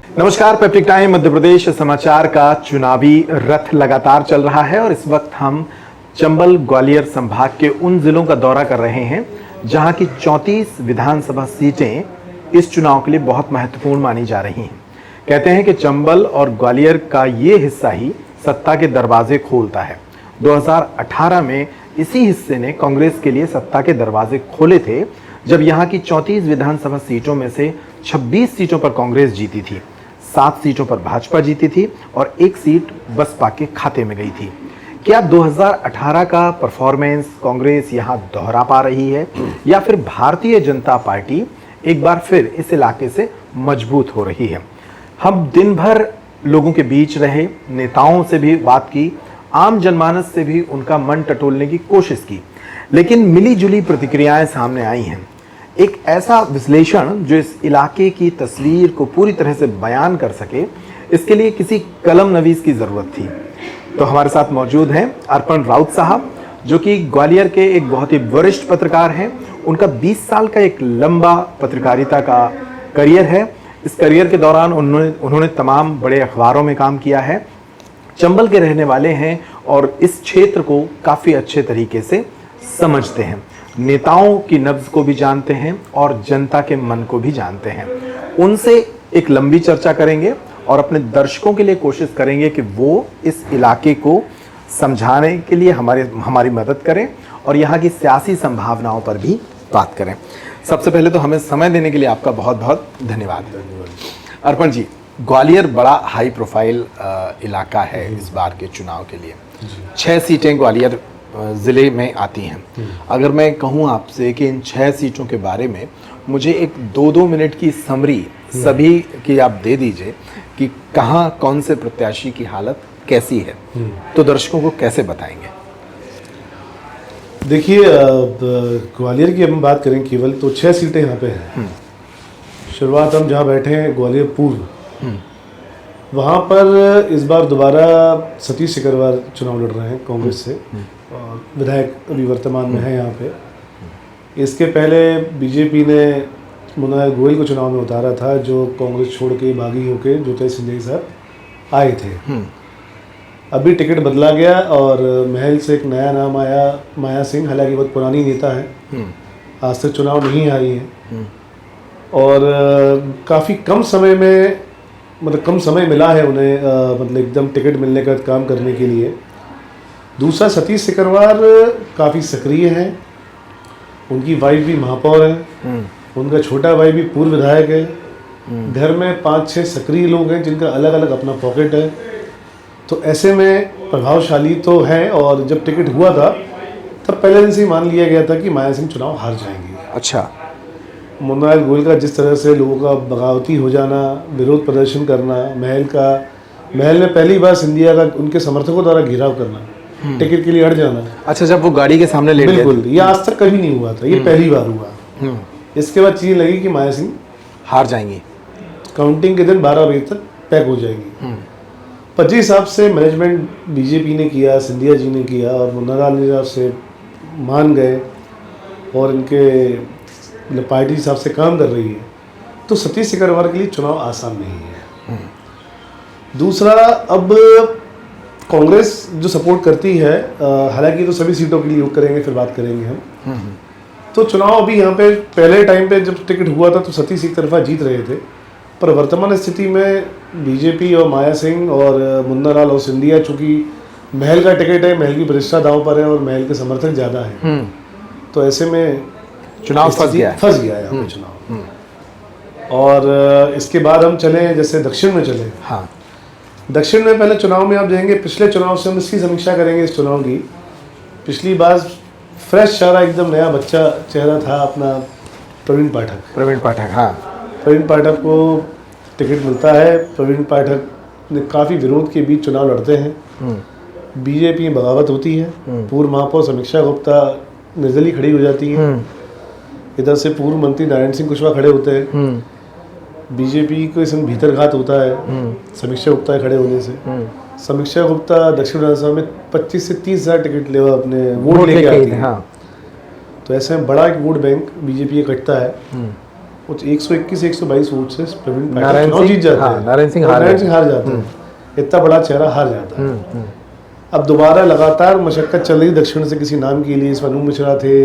नमस्कार। Peptic time Madhya Pradesh समाचार का चुनावी रथ लगातार चल रहा है और इस वक्त हम चंबल ग्वालियर संभाग के उन जिलों का दौरा कर रहे हैं जहां की 34 विधानसभा सीटें इस चुनाव के लिए बहुत महत्वपूर्ण मानी जा रही हैं। कहते हैं कि चंबल और ग्वालियर का ये हिस्सा ही सत्ता के दरवाजे खोलता है। 2018 में इसी हिस्से ने कांग्रेस के लिए सत्ता के दरवाजे खोले थे, जब यहां की 34 विधानसभा सीटों में से 26 सीटों पर कांग्रेस जीती थी, 7 सीटों पर भाजपा जीती थी और 1 सीट बसपा के खाते में गई थी। क्या 2018 का परफॉर्मेंस कांग्रेस यहां दोहरा पा रही है या फिर भारतीय जनता पार्टी एक बार फिर इस इलाके से मजबूत हो रही है? हम दिन भर लोगों के बीच रहे, नेताओं से भी बात की, आम जनमानस से भी उनका मन टटोलने की कोशिश की, लेकिन मिली जुली प्रतिक्रियाएं सामने आई हैं। एक ऐसा विश्लेषण जो इस इलाके की तस्वीर को पूरी तरह से बयान कर सके, इसके लिए किसी कलम नवीस की जरूरत थी। तो हमारे साथ मौजूद हैं अर्पण राउत साहब, जो कि ग्वालियर के एक बहुत ही वरिष्ठ पत्रकार हैं। उनका 20 साल का एक लंबा पत्रकारिता का करियर है। इस करियर के दौरान उन्होंने तमाम बड़े अखबारों में काम किया है। चंबल के रहने वाले हैं और इस क्षेत्र को काफ़ी अच्छे तरीके से समझते हैं, नेताओं की नब्ज को भी जानते हैं और जनता के मन को भी जानते हैं। उनसे एक लंबी चर्चा करेंगे और अपने दर्शकों के लिए कोशिश करेंगे कि वो इस इलाके को समझाने के लिए हमारी मदद करें और यहाँ की सियासी संभावनाओं पर भी बात करें। सबसे पहले तो हमें समय देने के लिए आपका बहुत बहुत धन्यवाद। अर्पण जी, ग्वालियर बड़ा हाई प्रोफाइल इलाका है इस बार के चुनाव के लिए। 6 सीटें ग्वालियर ज़िले में आती हैं। अगर मैं कहूँ आपसे कि इन 6 सीटों के बारे में मुझे एक 2-2 मिनट की समरी सभी की आप दे दीजिए कि कहाँ कौन से प्रत्याशी की हालत कैसी है, तो दर्शकों को कैसे बताएंगे? देखिए, ग्वालियर की हम बात करें केवल तो 6 सीटें यहाँ पे हैं। शुरुआत हम जहाँ बैठे हैं ग्वालियर पूर्व, वहाँ पर इस बार दोबारा सतीश सिकरवार चुनाव लड़ रहे हैं कांग्रेस से और विधायक अभी वर्तमान में है यहाँ पे। इसके पहले बीजेपी ने मुन्ना गोयल को चुनाव में उतारा था, जो कांग्रेस छोड़ के बागी होके ज्योतिरादित्य सिंधिया साहब आए थे। अभी टिकट बदला गया और महल से एक नया नाम आया, माया सिंह, हालांकि बहुत पुरानी नेता है, आज तक चुनाव नहीं आई है और काफ़ी कम समय में कम समय मिला है उन्हें एकदम टिकट मिलने का काम करने के लिए। दूसरा, सतीश सिकरवार काफ़ी सक्रिय हैं, उनकी वाइफ भी महापौर है, उनका छोटा भाई भी पूर्व विधायक है। घर में 5-6 सक्रिय लोग हैं जिनका अलग अलग अपना पॉकेट है, तो ऐसे में प्रभावशाली तो है। और जब टिकट हुआ था तब पहले दिन से ही मान लिया गया था कि माया सिंह चुनाव हार जाएंगी। अच्छा। मुन्ना गोयल का जिस तरह से लोगों का बगावती हो जाना, विरोध प्रदर्शन करना, महल में पहली बार सिंधिया का उनके समर्थकों द्वारा घेराव करना, टिकट के लिए अड़ जाना। अच्छा, जब वो गाड़ी के सामने लेट गए? बिल्कुल, ये आज तक कभी नहीं हुआ था, ये पहली बार हुआ। इसके बाद चीज़ लगी कि माया सिंह हार जाएंगी, काउंटिंग के दिन 12 बजे तक पैक हो जाएंगी। पर जिस हिसाब से मैनेजमेंट बीजेपी ने किया, सिंधिया जी ने किया और मुन्ना लाल हिसाब से मान गए और इनके पार्टी हिसाब से काम कर रही है, तो सतीश सिकरवार के लिए चुनाव आसान नहीं है। दूसरा, अब कांग्रेस जो सपोर्ट करती है, हालांकि तो सभी सीटों के लिए करेंगे, फिर बात करेंगे हम। तो चुनाव अभी यहाँ पे पहले टाइम पे जब टिकट हुआ था तो सतीश एक तरफा जीत रहे थे, पर वर्तमान स्थिति में बीजेपी और माया सिंह और मुन्ना लाल और सिंधिया, चूँकि महल का टिकट है, महल की प्रतिष्ठा दांव पर है और महल के समर्थक ज़्यादा हैं, तो ऐसे में चुनाव फंस गया है यहाँ पे चुनाव। और इसके बाद हम चले जैसे दक्षिण में चले। हाँ, दक्षिण में पहले चुनाव में आप जाएंगे, पिछले चुनाव से हम इसकी समीक्षा करेंगे। इस चुनाव की पिछली बार फ्रेश चेहरा, एकदम नया बच्चा चेहरा था अपना प्रवीण पाठक। हाँ, प्रवीण पाठक को टिकट मिलता है। प्रवीण पाठक ने काफ़ी विरोध के बीच चुनाव लड़ते हैं। बीजेपी में बगावत होती है, पूर्व महापौर समीक्षा गुप्ता निर्दलीय खड़ी हो जाती है, इधर से पूर्व मंत्री नारायण सिंह कुशवाहा खड़े होते हैं। बीजेपी को इसमें भीतरघात होता है समीक्षा गुप्ता खड़े होने से। समीक्षा गुप्ता दक्षिण विधानसभा में 25 से 30 हज़ार टिकट ले अपने वोट लेके आती है। तो ऐसे में बड़ा एक वोट बैंक बीजेपी का कटता है। कुछ 121 से 122 वोट से प्रवीण पाटिल नारायण चुनाव सिंह, जीत जाते हाँ, हैं। नारायण सिंह हार जाते हैं। इतना बड़ा चेहरा हार जाता है। अब दोबारा लगातार मशक्कत चल रही दक्षिण से किसी नाम के लिए। इसमें अनु मिश्रा थे,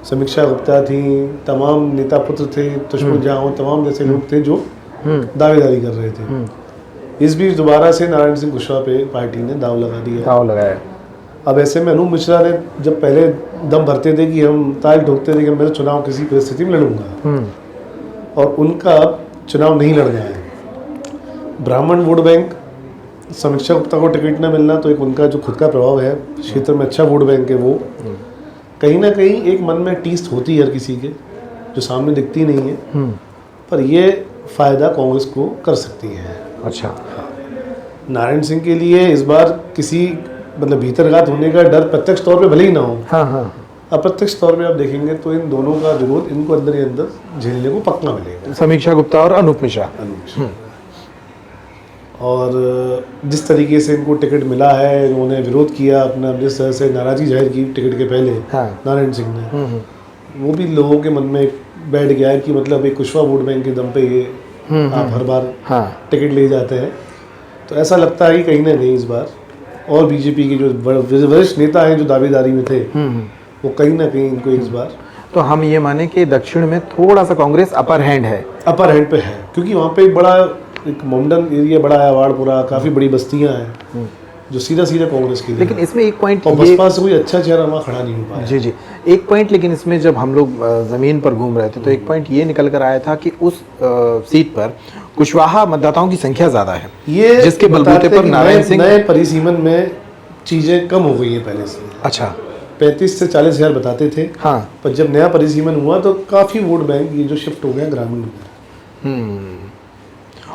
समीक्षा गुप्ता थी, तमाम नेता पुत्र थे, दुश्मन जहाँ तमाम जैसे लोग थे जो दावेदारी कर रहे थे। इस बीच दोबारा से नारायण सिंह कुशवाहा पे पार्टी ने दाव लगा दिया। दाव लगाया। अब ऐसे में अनु मिश्रा ने जब पहले दम भरते थे कि हम ताल ठोकते थे कि मैं चुनाव किसी परिस्थिति में लड़ूंगा, और उनका अब चुनाव नहीं लड़ना है। ब्राह्मण वोट बैंक, समीक्षा गुप्ता को टिकट न मिलना तो एक उनका जो खुद का प्रभाव है क्षेत्र में, अच्छा वोट बैंक है वो, कहीं ना कहीं एक मन में टीस होती है हर किसी के, जो सामने दिखती नहीं है, पर ये फायदा कांग्रेस को कर सकती है। अच्छा, नारायण सिंह के लिए इस बार किसी मतलब भीतरघात होने का डर प्रत्यक्ष तौर पे भले ही ना हो, हाँ, अप्रत्यक्ष तौर पे आप देखेंगे तो इन दोनों का विरोध इनको अंदर ही अंदर झेलने को पक्का मिलेगा। समीक्षा गुप्ता और अनूप मिश्रा। और जिस तरीके से इनको टिकट मिला है, इन्होंने विरोध किया अपना, जिस तरह से नाराजगी जाहिर की टिकट के पहले नारायण सिंह ने, वो भी लोगों के मन में बैठ गया है कि मतलब एक कुशवाहा वोट बैंक के दम पे ये आप हर बार टिकट ले जाते हैं। तो ऐसा लगता है कि कहीं ना कहीं इस बार और बीजेपी के जो वरिष्ठ नेता हैं जो दावेदारी में थे, वो कहीं ना कहीं इनको इस बार, तो हम ये माने कि दक्षिण में थोड़ा सा कांग्रेस अपर हैंड है। अपर हैंड पे है, क्योंकि वहाँ पे एक बड़ा एक मोमडन एरिया बड़ा है, अवाड़पुरा, काफ़ी बड़ी बस्तियाँ हैं जो सीधा सीधा कांग्रेस की। लेकिन इसमें एक पॉइंट, और बसपा से कोई अच्छा चेहरा वहाँ खड़ा नहीं हो पाया। जी, एक पॉइंट, लेकिन इसमें जब हम लोग ज़मीन पर घूम रहे थे तो एक पॉइंट ये निकल कर आया था कि उस सीट पर कुशवाहा मतदाताओं की संख्या ज़्यादा है, ये जिसके बलबूते पर नारायण सिंह, नए परिसीमन में चीज़ें कम हो गई हैं पहले से। अच्छा, 35 से 40 हज़ार बताते थे, हाँ, पर जब नया परिसीमन हुआ तो काफ़ी वोट बैंक ये जो शिफ्ट हो गया ग्रामीण में।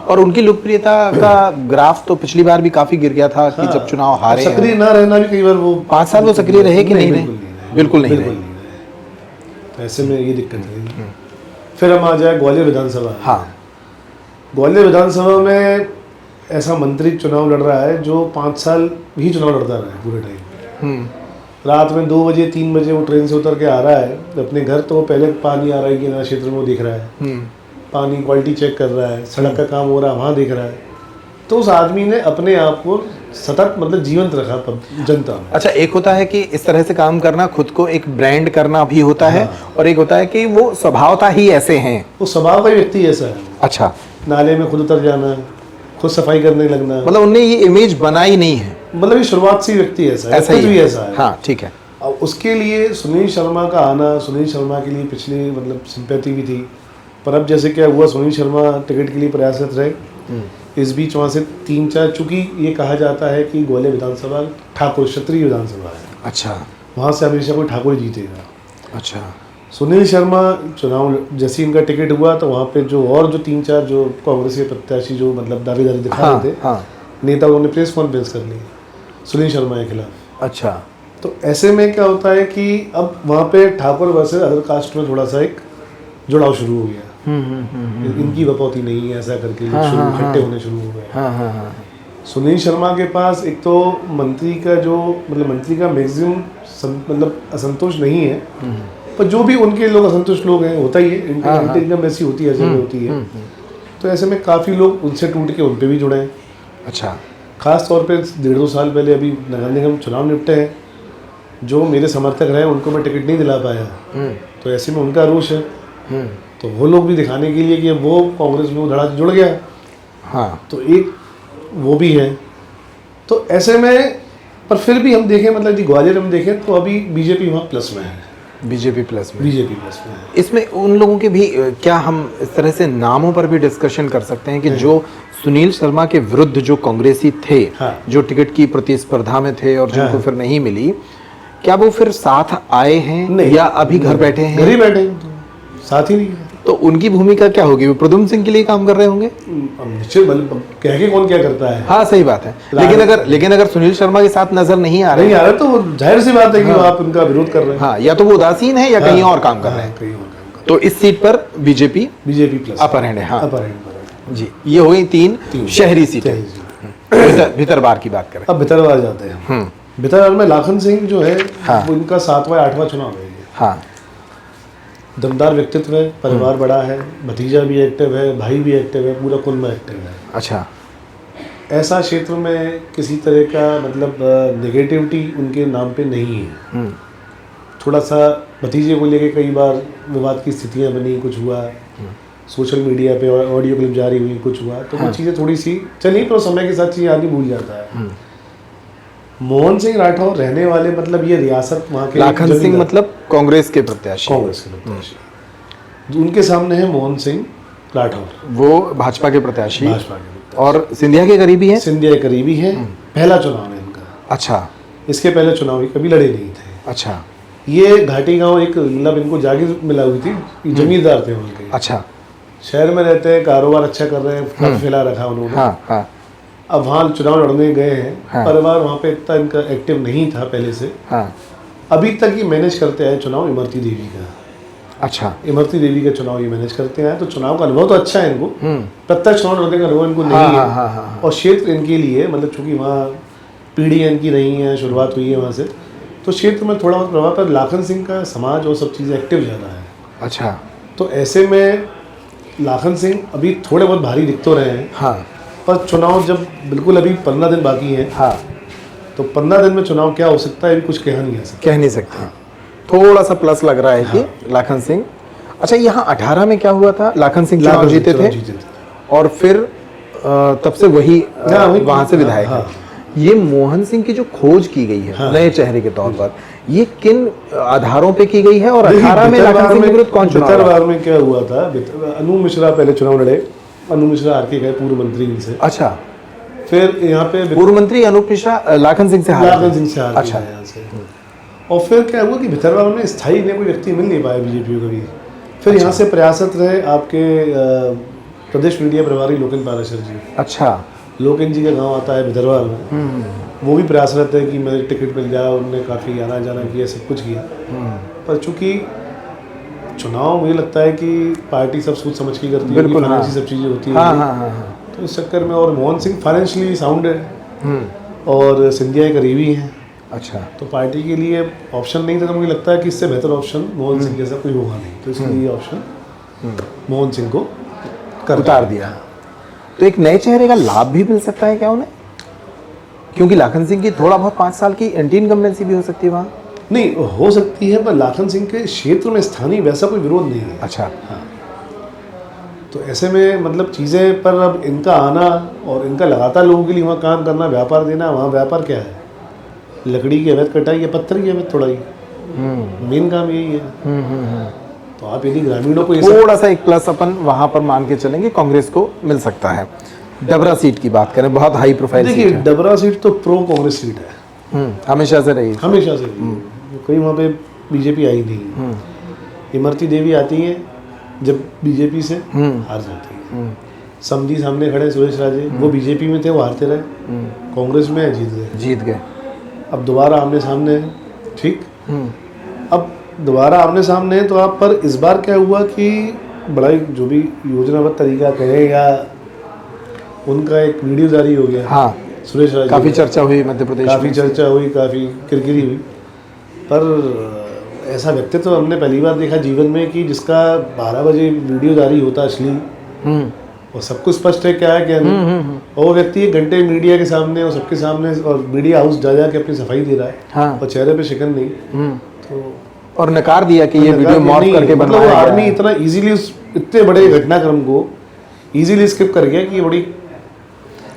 और उनकी लोकप्रियता का ग्राफ तो पिछली बार भी काफी गिर गया था कि जब चुनाव हारे। सक्रिय ना रहना भी कई बार, वो 5 साल वो सक्रिय रहे कि नहीं रहे? बिल्कुल नहीं रहे। तो ऐसे में ये दिक्कत है। फिर हम आ जाए ग्वालियर विधानसभा। हाँ, ग्वालियर विधानसभा में ऐसा मंत्री चुनाव लड़ रहा है जो 5 साल ही चुनाव लड़ता रहा है पूरे टाइम। रात में 2 बजे 3 बजे वो ट्रेन से उतर के आ रहा है अपने घर, तो पहले पानी आ रहा है कि ना क्षेत्र में वो देख रहा है, पानी क्वालिटी चेक कर रहा है, सड़क का काम हो रहा है वहाँ देख रहा है। तो उस आदमी ने अपने आप को सतत मतलब जीवंत रखा जनता में। अच्छा, एक होता है कि इस तरह से काम करना, खुद को एक ब्रांड करना भी होता है, और एक होता है कि वो स्वभावता ही ऐसे हैं, वो स्वभाव का व्यक्ति ऐसा है। अच्छा, नाले में खुद उतर जाना, खुद सफाई करने लगना, मतलब उनने ये इमेज बनाई नहीं है, मतलब ये शुरुआत से व्यक्ति ऐसा ही भी ऐसा है। हाँ, ठीक है। और उसके लिए सुनील शर्मा का आना, सुनील शर्मा के लिए पिछली मतलब सिंपैथी भी थी, पर अब जैसे क्या हुआ, सुनील शर्मा टिकट के लिए प्रयासरत रहे। इस बीच वहाँ से 3-4, चूंकि ये कहा जाता है कि ग्वालियर विधानसभा ठाकुर क्षत्रिय विधानसभा है, अच्छा, वहाँ से हमेशा कोई ठाकुर जीतेगा। अच्छा, सुनील शर्मा चुनाव जैसे इनका टिकट हुआ तो वहाँ पे जो और जो 3-4 जो कांग्रेस के प्रत्याशी जो मतलब दावेदारी दिखा रहे थे, नेता, उन्होंने प्रेस कॉन्फ्रेंस कर ली सुनील शर्मा के खिलाफ। अच्छा, तो ऐसे में क्या होता है कि अब वहाँ पे ठाकुर वर्सेस अदर कास्ट में थोड़ा सा एक जुड़ाव शुरू हो गया। इनकी बपौती नहीं है ऐसा करके लोग इकट्ठे होने शुरू हो गए। सुनील शर्मा के पास एक तो मंत्री का जो मतलब मंत्री का मैक्सिमम मतलब असंतोष नहीं है, पर जो भी उनके लोग असंतुष्ट लोग हैं, होता ही है, इनकम ऐसी होती है, जगह होती है। तो ऐसे में काफ़ी लोग उनसे टूट के उन पे भी जुड़े हैं। अच्छा, खास तौर पे 1.5-2 साल पहले अभी नगर निगम चुनाव निपटे हैं, जो मेरे समर्थक रहे उनको मैं टिकट नहीं दिला पाया, तो ऐसे में उनका रोष है। तो वो लोग भी दिखाने के लिए कि वो कांग्रेस में धड़ा जुड़ गया, हाँ, तो एक वो भी है। तो ऐसे में पर फिर भी हम देखें मतलब कि ग्वालियर हम देखें तो अभी बीजेपी वहाँ प्लस में है, बीजेपी प्लस में है। इसमें उन लोगों के भी क्या हम इस तरह से नामों पर भी डिस्कशन कर सकते हैं कि जो सुनील शर्मा के विरुद्ध जो कांग्रेसी थे, जो टिकट की प्रतिस्पर्धा में थे और जिनको फिर नहीं मिली, क्या वो फिर साथ आए हैं या अभी घर बैठे हैं? घर ही बैठे हैं, साथ ही नहीं है। तो उनकी भूमिका क्या होगी? वो प्रद्युम्न सिंह के लिए काम कर रहे होंगे? निश्चित, कह के कौन क्या करता है। हाँ, सही बात है, लेकिन अगर सुनील शर्मा के साथ नजर नहीं आ रहे तो जाहिर सी बात है कि आप उनका विरोध कर रहे हैं। हाँ, या तो वो उदासीन है या कहीं और काम कर रहे हैं। तो इस सीट पर बीजेपी प्लस अपर हैंड है। हाँ, अपर हैंड जी, ये हो गई 3 शहरी सीटें। भीतरवार की बात करें, अब भीतरवार जाते हैं। भीतरवार में लाखन सिंह जो है वो इनका 7वां 8वां चुनाव है। हाँ, दमदार व्यक्तित्व है, परिवार बड़ा है, भतीजा भी एक्टिव है, भाई भी एक्टिव है, पूरा कुल में एक्टिव है। अच्छा। ऐसा क्षेत्र में किसी तरह का मतलब नेगेटिविटी उनके नाम पे नहीं है। थोड़ा सा भतीजे को लेके कई बार विवाद की स्थितियां बनी, कुछ हुआ, सोशल मीडिया पे ऑडियो क्लिप जारी हुई, कुछ हुआ, तो वो चीज़ें थोड़ी सी चली, पर समय के साथ चीज़ें आदमी भूल जाता है। मोहन सिंह राठौर रहने वाले मतलब ये रियासत वहाँ के लाखन सिंह मतलब कांग्रेस के प्रत्याशी। कांग्रेस के प्रत्याशी। उनके सामने है मोहन सिंह राठौर, वो भाजपा के प्रत्याशी, भाजपा के और सिंधिया के करीबी है। सिंधिया के करीबी है। पहला चुनाव है इनका। अच्छा। इसके पहले चुनाव कभी लड़े नहीं थे। अच्छा। ये घाटी गांव एक मतलब इनको जागीर मिला हुई थी, जमींदार थे उनके। अच्छा। शहर में रहते हैं, कारोबार अच्छा कर रहे हैं, काफी फैला रखा उन्होंने। हाँ हाँ। अब वहाँ चुनाव लड़ने गए हैं। हाँ। परिवार वहाँ पे इतना इनका एक्टिव नहीं था पहले से। हाँ। अभी तक ये मैनेज करते आए चुनाव इमरती देवी का। अच्छा। इमरती देवी का चुनाव ये मैनेज करते आए, तो चुनाव का अनुभव तो अच्छा है इनको। प्रत्यक्ष चुनाव लड़ने का अनुभव इनको नहीं है। हाँ। और क्षेत्र इनके लिए मतलब चूंकि वहाँ पीढ़ियाँ इनकी रही हैं, शुरुआत हुई है वहाँ से, तो क्षेत्र में थोड़ा बहुत प्रभाव, पर लाखन सिंह का समाज और सब चीज़ें एक्टिव ज़्यादा है। अच्छा। तो ऐसे में लाखन सिंह अभी थोड़े बहुत भारी दिख तो रहे हैं। हाँ। पर चुनाव जब बिल्कुल अभी 15 दिन बाकी हैं, हाँ। तो 15 दिन में चुनाव क्या हो सकता है अभी कुछ कह नहीं सकता। कह नहीं सकते। थोड़ा सा प्लस लग रहा है कि लाखन सिंह। अच्छा, यहाँ 18 में क्या हुआ था? लाखन सिंह चुनाव जीते थे और फिर तब से वही वहां से विधायक है। ये मोहन सिंह की जो खोज की गई है नए चेहरे के तौर पर, ये किन आधारों पे की गई है? और 18 में लाखन सिंह के विरुद्ध कौन चुनाव लड़ा? भितरवार में क्या हुआ था, अनु मिश्रा पहले चुनाव लड़े। अनु मिश्रा हार के गए, पूर्व मंत्री इनसे। अच्छा। फिर यहाँ पे पूर्व मंत्री अनूप मिश्रा लाखन सिंह से हार हार अच्छा। यहाँ से। और फिर क्या हुआ कि भितरवार में स्थायी ने कोई व्यक्ति मिल नहीं पाया बीजेपी को कभी। फिर यहाँ से प्रयासरत रहे आपके प्रदेश मीडिया प्रभारी लोकेन पाराशर जी। अच्छा। लोकेन जी का गांव आता है भितरवार में। वो भी प्रयासरत है कि मेरे टिकट मिल जाए। उन्होंने काफ़ी आना जाना किया, सब कुछ किया। पर चूंकि चुनाव मुझे लगता है कि पार्टी सब सोच समझ के करती है, बिल्कुल। हाँ। सब चीज़ें होती है। हाँ। तो इस चक्कर में, और मोहन सिंह फाइनेंशियली साउंड है और सिंधिया के करीबी हैं। अच्छा। तो पार्टी के लिए ऑप्शन नहीं था, तो मुझे लगता है कि इससे बेहतर ऑप्शन मोहन सिंह जैसा कोई होगा नहीं, तो इसलिए ऑप्शन मोहन सिंह को उतार दिया। तो एक नए चेहरे का लाभ भी मिल सकता है क्या उन्हें? क्योंकि लाखन सिंह की थोड़ा बहुत 5 साल की एंटी इनकम्बेंसी भी हो सकती है वहाँ। नहीं हो सकती है, पर लाखन सिंह के क्षेत्र में स्थानीय वैसा कोई विरोध नहीं है। अच्छा। हाँ। तो ऐसे में मतलब चीज़ें, पर अब इनका आना और इनका लगातार लोगों के लिए वहाँ काम करना, व्यापार देना, वहाँ व्यापार क्या है? लकड़ी की अवैध कटाई या पत्थर की अवैध तोड़ाई, मेन काम यही है। तो आप यदि ग्रामीणों को थोड़ा सा एक प्लस अपन वहां पर मान के चलेंगे, कांग्रेस को मिल सकता है। डबरा सीट की बात करें, बहुत हाई प्रोफाइल सीट है। देखिए, डबरा सीट तो प्रो कांग्रेस सीट है, हमेशा से रही। हमेशा से कोई वहाँ पे बीजेपी आई नहीं। इमरती देवी आती है जब बीजेपी से हार जाती है। समधी सामने खड़े सुरेश राजे, वो बीजेपी में थे, वो हारते रहे, कांग्रेस में जीत गए। अब दोबारा आमने सामने है, ठीक। अब दोबारा आमने सामने है, तो आप पर इस बार क्या हुआ कि बड़ा जो भी योजनाबद्ध तरीका कहे या उनका एक वीडियो जारी हो गया। हाँ। सुरेश राजे, काफ़ी चर्चा हुई मध्य प्रदेश में। काफ़ी चर्चा हुई, काफ़ी किरकिरी हुई। पर ऐसा व्यक्तित्व तो हमने पहली बार देखा जीवन में कि जिसका 12 बजे वीडियो जारी होता अश्लील, और सब कुछ स्पष्ट है क्या है क्या नहीं। और वो व्यक्ति 1 घंटे मीडिया के सामने और सबके सामने और मीडिया हाउस जा के अपनी सफाई दे रहा है। हाँ। और चेहरे पे शिकन नहीं। तो और नकार दिया कि ये वीडियो मॉर्फ करके मतलब बनाया गया है। आदमी इतना इजीली इतने बड़े घटनाक्रम को इजीली स्किप कर गया कि ये बड़ी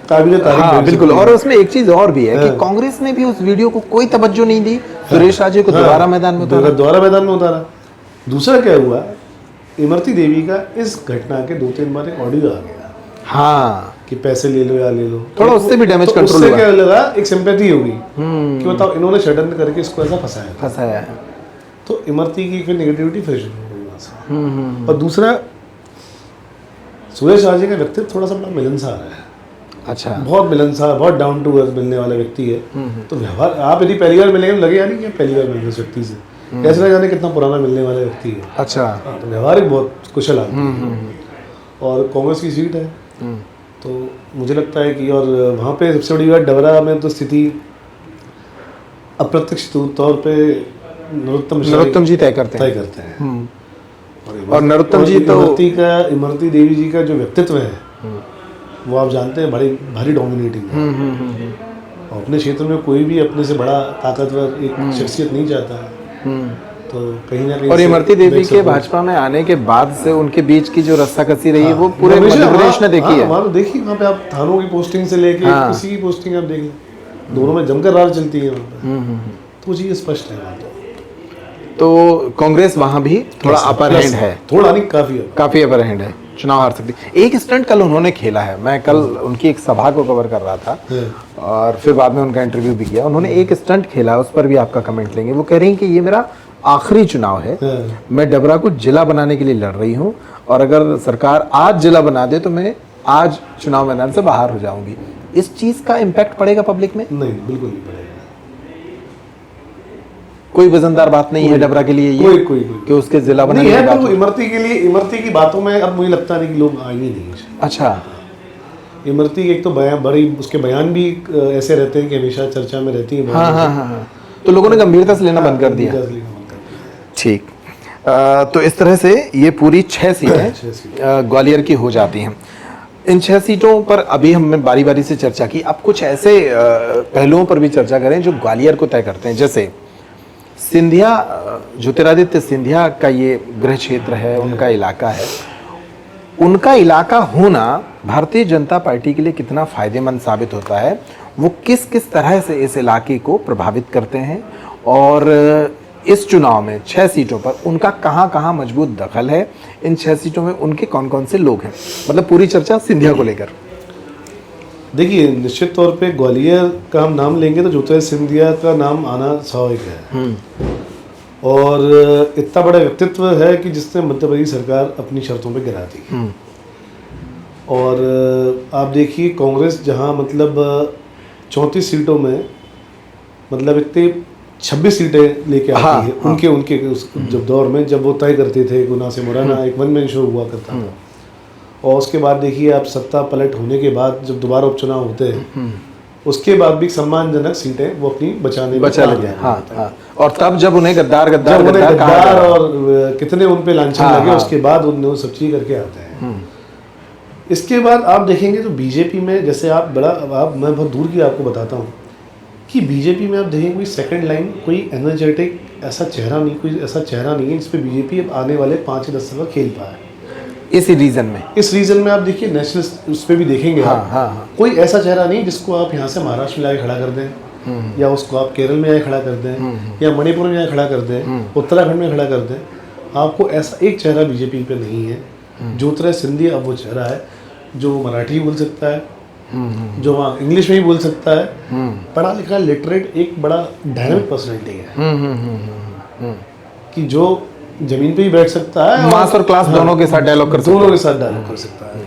काबिल तारीफ। हाँ, बिल्कुल। और उसमें एक चीज और भी है कि कांग्रेस ने भी उस वीडियो को कोई तवज्जो नहीं दी। सुरेश राजे को दोबारा मैदान में उतारा। दूसरा क्या हुआ, इमरती देवी का इस घटना के 2-3 बार एक ऑडियो आ गया। हाँ, कि पैसे ले लो या ले लो, थोड़ा उससे भी डैमेज कंट्रोल हुआ। उससे क्या लगा, एक सिंपैथी होगी कि बताओ इन्होंने षड्यंत्र करके इसको ऐसा फंसाया है। तो इमरती की फिर नेगेटिविटी फिर शुरू हो गई वहाँ से। और दूसरा, सुरेश राजे का व्यक्तित्व थोड़ा सा बड़ा मिलनसार है। अच्छा। बहुत मिलनसार, बहुत डाउन टू अर्थ मिलने वाला व्यक्ति है। तो व्यवहार, आप यदि पहली बार मिलेंगे लगे यानी कि पहली बार मिल उस व्यक्ति से, कैसे ना जाने कितना पुराना मिलने वाला व्यक्ति है। अच्छा। तो व्यवहारिक बहुत कुशल आदमी है। और कांग्रेस की सीट है, तो मुझे लगता है कि, और वहाँ पे सबसे बड़ी बात, डबरा में तो स्थिति अप्रत्यक्ष तौर पे नरोत्तम जी तय करते हैं। और नरोत्तम जी तो इमरती देवी जी का जो व्यक्तित्व है वो आप जानते हैं बड़ी भारी डोमिनेटिंग है। और अपने क्षेत्र में कोई भी अपने से बड़ा ताकतवर एक शख्सियत नहीं चाहता है। तो कहीं ना कहीं और से इमरती देवी देख के सकते हैं। भाजपा में आने के बाद से उनके बीच की जो रस्साकसी रही है वो हाँ, पूरे हमेशा मध्य प्रदेश ने वहाँ- देखी हाँ, है। वहाँ तो देखिए, वहाँ पे आप थानों की पोस्टिंग से लेके हाँ। किसी की पोस्टिंग आप देख लें, दोनों में जमकर रार चलती है वहाँ पे। तो वो चीज़ स्पष्ट है वहाँ तो कांग्रेस वहां भी थोड़ा अपर प्लस हैंड है, थोड़ा नहीं, काफी है। काफी अपर हैंड है, चुनाव हार सकती है। एक स्टंट कल उन्होंने खेला है, मैं कल उनकी एक सभा को कवर कर रहा था और फिर बाद में उनका इंटरव्यू भी किया। उन्होंने एक स्टंट खेला, उस पर भी आपका कमेंट लेंगे। वो कह रही हैं कि ये मेरा आखिरी चुनाव है, मैं डबरा को जिला बनाने के लिए लड़ रही हूँ और अगर सरकार आज जिला बना दे तो मैं आज चुनाव मैदान से बाहर हो जाऊंगी। इस चीज का इम्पैक्ट पड़ेगा पब्लिक में? नहीं, बिल्कुल नहीं पड़ेगा। कोई वजनदार बात नहीं है डबरा के लिए ये कोई कि उसके जिला नहीं बनाने है। की पर बात वो हो। इमरती के लिए, इमरती की बातों में अब मुझे लगता नहीं कि लोग आएंगे नहीं। अच्छा, इमरती के एक तो बयान, बड़ी उसके बयान भी ऐसे रहते हैं कि हमेशा चर्चा में रहती है। हाँ हाँ हाँ हाँ, तो लोगों ने गंभीरता से लेना बंद कर दिया। ठीक। तो इस तरह से ये पूरी 6 सीटें ग्वालियर की हो जाती हैं। इन 6 सीटों पर अभी हमने बारी बारी से चर्चा की, अब कुछ ऐसे पहलुओं पर भी चर्चा करें जो ग्वालियर को तय करते हैं। जैसे सिंधिया, ज्योतिरादित्य सिंधिया का ये गृह क्षेत्र है, उनका इलाका है। उनका इलाका होना भारतीय जनता पार्टी के लिए कितना फायदेमंद साबित होता है, वो किस किस तरह से इस इलाके को प्रभावित करते हैं और इस चुनाव में 6 सीटों पर उनका कहां कहां मजबूत दखल है, इन 6 सीटों में उनके कौन कौन से लोग हैं, मतलब पूरी चर्चा सिंधिया को लेकर। देखिए, निश्चित तौर पे ग्वालियर का हम नाम लेंगे तो ज्योतिरादित्य सिंधिया का नाम आना स्वाभाविक है। और इतना बड़ा व्यक्तित्व है कि जिसने मध्य प्रदेश सरकार अपनी शर्तों पे गिरा दी। और आप देखिए, कांग्रेस जहां मतलब 34 सीटों में मतलब इतने 26 सीटें लेके आती है। उनके उनके उस जब दौर में जब वो तय करते थे, गुना से मुरैना एक वन मैन शो हुआ करता था। और उसके बाद देखिए, आप सत्ता पलट होने के बाद जब दोबारा उपचुनाव होते हैं, उसके बाद भी सम्मानजनक सीटें वो अपनी बचा लेते हैं। हाँ। और तब जब उन्हें गद्दार जब उन्हें कहा गद्दार गया। और कितने उन पे लांछन लगे, उसके बाद उन्हें वो सब चीज करके आते हैं। इसके बाद आप देखेंगे तो बीजेपी में, जैसे आप मैं बहुत दूर की आपको बताता हूँ कि बीजेपी में आप देखेंगे कोई सेकंड लाइन, कोई एनर्जेटिक ऐसा चेहरा नहीं है जिस पे बीजेपी अब आने वाले 5 या 10 साल खेल पाए। इस रीजन में आप देखिए, नेशनल उस पर भी देखेंगे। हाँ। कोई ऐसा चेहरा नहीं जिसको आप यहाँ से महाराष्ट्र में आके खड़ा कर दें, या उसको आप केरल में आके खड़ा कर दें, या मणिपुर में आके खड़ा कर दें, उत्तराखंड में खड़ा कर दें। आपको ऐसा एक चेहरा बीजेपी पे नहीं है। ज्योतिरादित्य सिंधिया अब वो चेहरा है जो मराठी बोल सकता है, जो वहाँ इंग्लिश में भी बोल सकता है, पढ़ा लिखा लिटरेट, एक बड़ा डायनामिक पर्सनैलिटी है कि जो जमीन पे ही बैठ सकता है, मास और क्लास दोनों के साथ डायलॉग कर सकता है।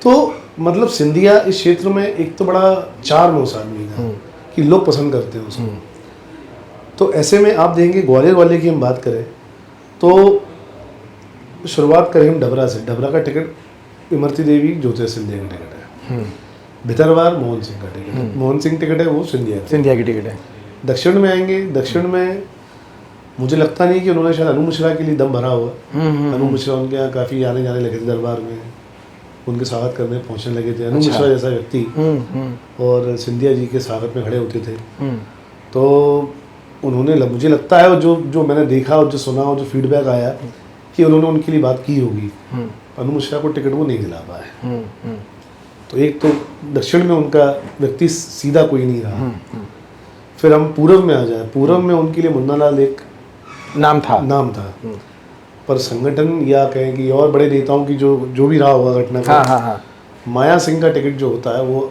तो मतलब सिंधिया इस क्षेत्र में एक तो बड़ा चार्म उस आदमी का कि लोग पसंद करते हैं उसको। तो ऐसे में आप देखेंगे, ग्वालियर वाले की हम बात करें तो शुरुआत करें हम डबरा से। डबरा का टिकट इमरती देवी, ज्योतिरादित्य सिंधिया का टिकट है। भितरवार मोहन सिंह का टिकट है। मोहन सिंह टिकट है, वो सिंधिया की टिकट है। दक्षिण में आएंगे, दक्षिण में मुझे लगता नहीं कि उन्होंने शायद अनु मिश्रा के लिए दम भरा हुआ। अनु मिश्रा उनके यहाँ काफ़ी आने जाने लगे थे, दरबार में उनके स्वागत करने पहुँचने लगे थे। अनु मिश्रा जैसा व्यक्ति और सिंधिया जी के स्वागत में खड़े होते थे। तो उन्होंने मुझे लगता है, जो मैंने देखा और जो सुना और जो फीडबैक आया कि उन्होंने उनके लिए बात की होगी। अनु मिश्रा को टिकट वो नहीं दिला पाए। तो एक तो दक्षिण में उनका व्यक्ति सीधा कोई नहीं रहा। फिर हम पूर्व में आ जाए, पूर्व में उनके लिए मुन्नालाल एक नाम था। पर संगठन या कहें कि और बड़े नेताओं की जो भी रहा होगा घटना का, माया सिंह का टिकट जो होता है वो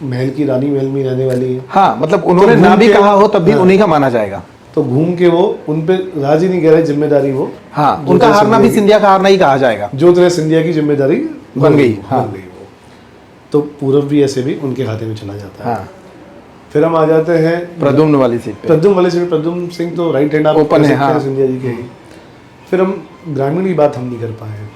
महल की रानी महल में रहने वाली है। हाँ, मतलब उन्होंने ना भी कहा हो तब भी उन्हीं का माना जाएगा। तो घूम के वो उन पे राजी नहीं कह रहे, जिम्मेदारी वो, हाँ, उनका हारना भी सिंधिया का हारना ही कहा जाएगा। ज्योतिरादित्य सिंधिया की जिम्मेदारी बन गई। हाँ। वो तो पूर्व भी ऐसे भी उनके खाते में चला जाता है। हाँ। फिर हम आ जाते हैं प्रद्युम्न वाली सीट पे। प्रद्युम्न सिंह तो राइट हैंड ओपन है। हाँ। सिंधिया जी के। फिर हम ग्रामीण की बात हम नहीं कर पाए,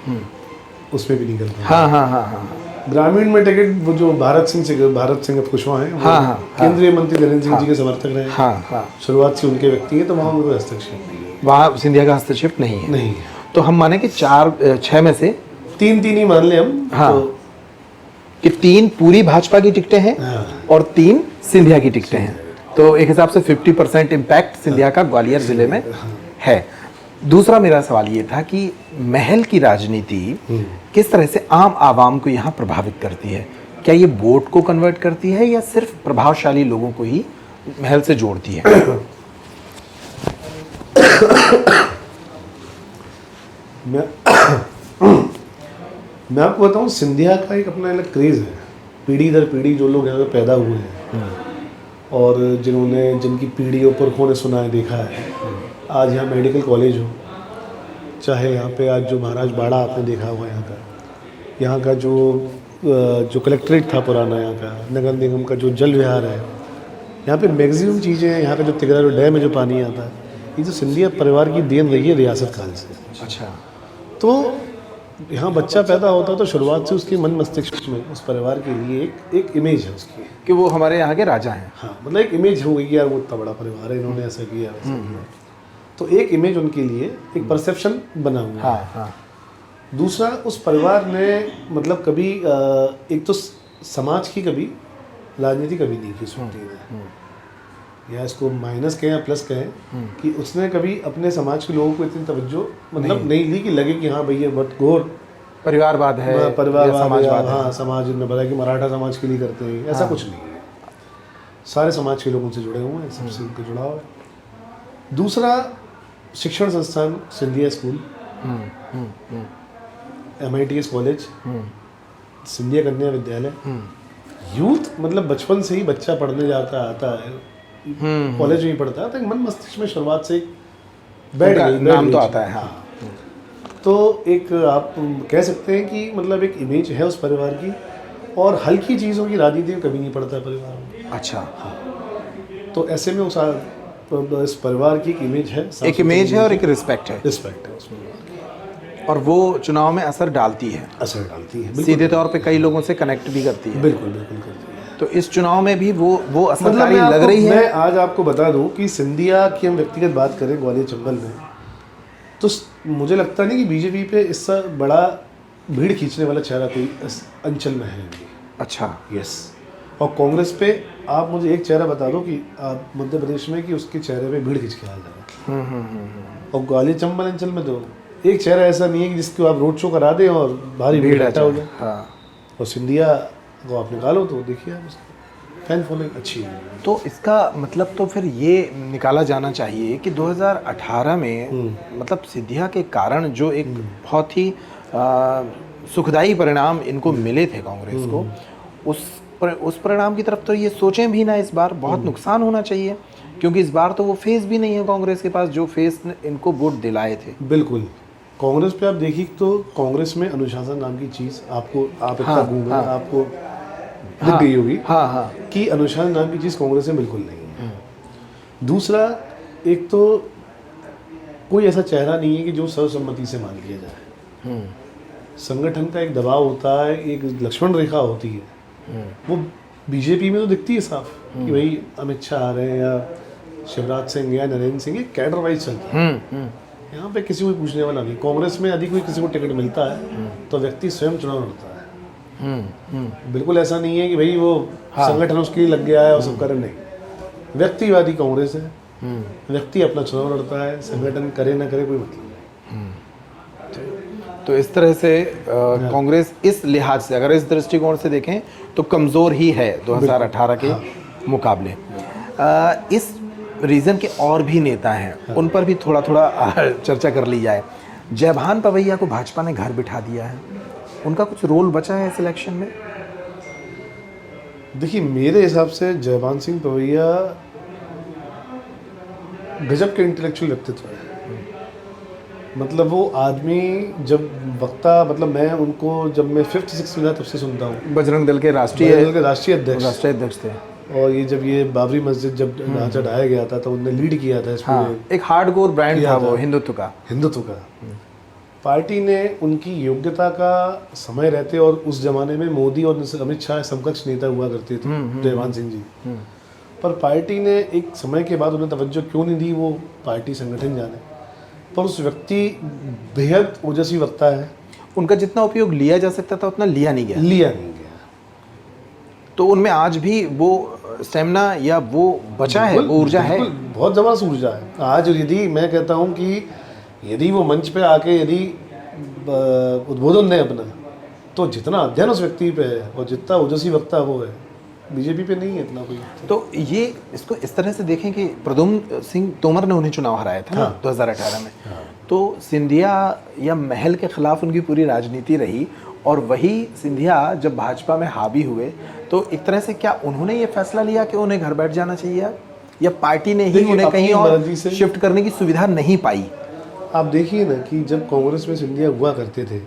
उसमें भी नहीं कर पाए। हाँ। ग्रामीण में टिकट वो जो भारत सिंह कुशवाहा हैं, केंद्रीय मंत्री नरेंद्र सिंह जी के समर्थक रहे। शुरुआत से उनके व्यक्ति है, तो वहाँ उनका हस्तक्षेप नहीं है। वहाँ सिंधिया का हस्तक्षेप नहीं है। तो हम माने कि 6 में से 3 ही मान ले हम। हाँ। तो कि 3 पूरी भाजपा की टिकटें हैं हाँ। और 3 सिंधिया की टिकटें हैं। तो एक हिसाब से 50% इम्पैक्ट सिंधिया का ग्वालियर जिले में है। दूसरा मेरा सवाल ये था कि महल की राजनीति किस तरह से आम आवाम को यहाँ प्रभावित करती है? क्या ये वोट को कन्वर्ट करती है या सिर्फ प्रभावशाली लोगों को ही महल से जोड़ती है? मैं आपको बताऊं, सिंधिया का एक अपना अलग क्रेज़ है। पीढ़ी दर पीढ़ी जो लोग यहाँ पे पैदा हुए हैं और जिनकी पीढ़ियों पर उन्होंने सुना है, देखा है, आज यहाँ मेडिकल कॉलेज हो, चाहे यहाँ पे आज जो महाराज बाड़ा आपने देखा हुआ यहाँ का जो कलेक्ट्रेट था पुराना, यहाँ का नगर निगम का जो जल विहार है, यहाँ पे मैक्सिमम चीज़ें हैं। यहाँ का जो तिगरा डैम में जो पानी आता है, ये जो सिंधिया परिवार की देन रही है रियासत काल से। अच्छा। तो यहाँ बच्चा पैदा होता है तो शुरुआत से उसके मन मस्तिष्क में उस परिवार के लिए एक इमेज है उसकी कि वो हमारे यहाँ के राजा हैं। हाँ, मतलब एक इमेज हो गई कि यार वो इतना बड़ा परिवार है, इन्होंने ऐसा किया वैसा किया। तो एक इमेज उनके लिए एक परसेप्शन बना हुआ है। हाँ हाँ। दूसरा, उस परिवार ने मतलब कभी एक तो समाज की कभी राजनीति कभी नहीं की सुनती है, या इसको माइनस कहें या प्लस कहें, कि उसने कभी अपने समाज के लोगों को इतनी तवज्जो मतलब नहीं ली कि लगे कि हाँ भैया बहुत घोर परिवारवाद है, परिवारवाद, समाजवाद है। हाँ, समाज ने बताया कि मराठा समाज के लिए करते हैं, ऐसा कुछ नहीं है। सारे समाज के लोग उनसे जुड़े हुए हैं, सबसे उनका जुड़ाव है। दूसरा, शिक्षण संस्थान Scindia school, MITS college, Scindia कन्या विद्यालय, यूथ मतलब बचपन से ही बच्चा पढ़ने जाता आता है, कॉलेज में ही पढ़ता है, तो एक मन मस्तिष्क में शुरुआत से बैठ गई, नाम तो आता है। हाँ। तो एक आप कह सकते हैं कि मतलब एक इमेज है उस परिवार की, और हल्की चीज़ों की राजनीति में कभी नहीं पड़ता है परिवार में। अच्छा। तो ऐसे में इस परिवार की एक इमेज है, एक इमेज है और एक रिस्पेक्ट है। रिस्पेक्ट है उस परिवार की, और वो चुनाव में असर डालती है, असर डालती है, सीधे तौर पे कई लोगों से कनेक्ट भी करती है। बिल्कुल बिल्कुल करती है। तो इस चुनाव में भी वो असरकारी मतलब लग रही है। मैं आज आपको बता दूं कि सिंधिया की हम व्यक्तिगत बात करें ग्वालियर चंबल में, तो मुझे लगता नहीं कि बीजेपी पे इससे बड़ा भीड़ खींचने वाला चेहरा कोई इस अंचल में है नहीं। अच्छा। यस। और कांग्रेस पे आप मुझे एक चेहरा बता दो कि आप मध्य प्रदेश में कि उसके चेहरे पे भीड़ खींच के आ जाए। और ग्वालियर चंबल अंचल में तो एक चेहरा ऐसा नहीं है कि जिसको आप रोड शो करा दें और भारी भीड़ इकट्ठा हो जाए। हाँ। और सिंधिया को आप निकालो तो देखिए आप उसकी फैन फॉलोइंग अच्छी है। तो इसका मतलब तो फिर ये निकाला जाना चाहिए कि 2018 में मतलब सिंधिया के कारण जो एक बहुत ही सुखदायी परिणाम इनको मिले थे कांग्रेस को, उस परिणाम की तरफ तो ये सोचें भी ना इस बार। बहुत नुकसान होना चाहिए, क्योंकि इस बार तो वो फेस भी नहीं है कांग्रेस के पास जो फेस ने इनको वोट दिलाए थे। बिल्कुल। कांग्रेस पे आप देखिए तो कांग्रेस में अनुशासन नाम की चीज़ आप इतना घूमे आपको दिख गई होगी कि अनुशासन नाम की चीज़ कांग्रेस में बिल्कुल नहीं है। दूसरा, एक तो कोई ऐसा चेहरा नहीं है कि जो सर्वसम्मति से मान लिया जाए। संगठन का एक दबाव होता है, एक लक्ष्मण रेखा होती है, वो बीजेपी में तो दिखती है साफ कि भाई अमित शाह आ रहे हैं या शिवराज सिंह या नरेंद्र सिंह, कैडर वाइज चलता है। यहाँ पे किसी को पूछने वाला नहीं। कांग्रेस में यदि कोई किसी को टिकट मिलता है तो व्यक्ति स्वयं चुनाव लड़ता है। बिल्कुल ऐसा नहीं है कि भाई वो संगठन उसके लिए लग गया है और सब करे, नहीं। व्यक्तिवादी कांग्रेस है, व्यक्ति अपना चुनाव लड़ता है, संगठन करे ना करे कोई मतलब नहीं। तो इस तरह से कांग्रेस इस लिहाज से, अगर इस दृष्टिकोण से देखें तो कमज़ोर ही है 2018 के मुकाबले। इस रीजन के और भी नेता हैं, उन पर भी थोड़ा चर्चा कर ली जाए। जयभान पवैया को भाजपा ने घर बिठा दिया है, उनका कुछ रोल बचा है इस इलेक्शन में? देखिए, मेरे हिसाब से जयभान सिंह पवैया गजब के इंटेलेक्चुअल व्यक्तित्व है। मतलब वो आदमी जब वक्ता, मतलब मैं उनको जब मैं 5th 6th में था तब से सुनता हूँ। बजरंग दल के राष्ट्रीय अध्यक्ष थे। और ये जब ये बाबरी मस्जिद जब ढांचा ढाया गया था तो उनने लीड किया था इसमें। एक हार्डकोर ब्रांड था वो हिंदुत्व का। पार्टी ने उनकी योग्यता का समय रहते, और उस जमाने में मोदी और अमित शाह समकक्ष नेता हुआ करते थे जयभान सिंह जी, पर पार्टी ने एक समय के बाद उन्हें तवज्जो क्यों नहीं दी वो पार्टी संगठन जाने। पर उस व्यक्ति बेहद ओजस्वी वक्ता है, उनका जितना उपयोग लिया जा सकता था उतना लिया नहीं गया, लिया नहीं गया। तो उनमें आज भी वो स्टेमिना या वो बचा है, वो ऊर्जा है। बिल्कुल, बहुत ज़बरदस्त ऊर्जा है आज। यदि मैं कहता हूँ कि यदि वो मंच पे आके यदि उद्बोधन दें अपना, तो जितना अध्ययन उस व्यक्ति पे है और जितना ओजस्वी वक्ता वो है, बीजेपी पे नहीं है इतना कोई। तो ये इसको इस तरह से देखें कि प्रद्युम्न सिंह तोमर ने उन्हें चुनाव हराया था ना, हाँ। 2018 में। तो सिंधिया या महल के खिलाफ उनकी पूरी राजनीति रही, और वही सिंधिया जब भाजपा में हावी हुए तो एक तरह से क्या उन्होंने ये फैसला लिया कि उन्हें घर बैठ जाना चाहिए, या पार्टी ने ही देखिए, उन्हें कहीं अपनी और मर्जी से- शिफ्ट करने की सुविधा नहीं पाई? आप देखिए ना कि जब कांग्रेस में सिंधिया हुआ करते थे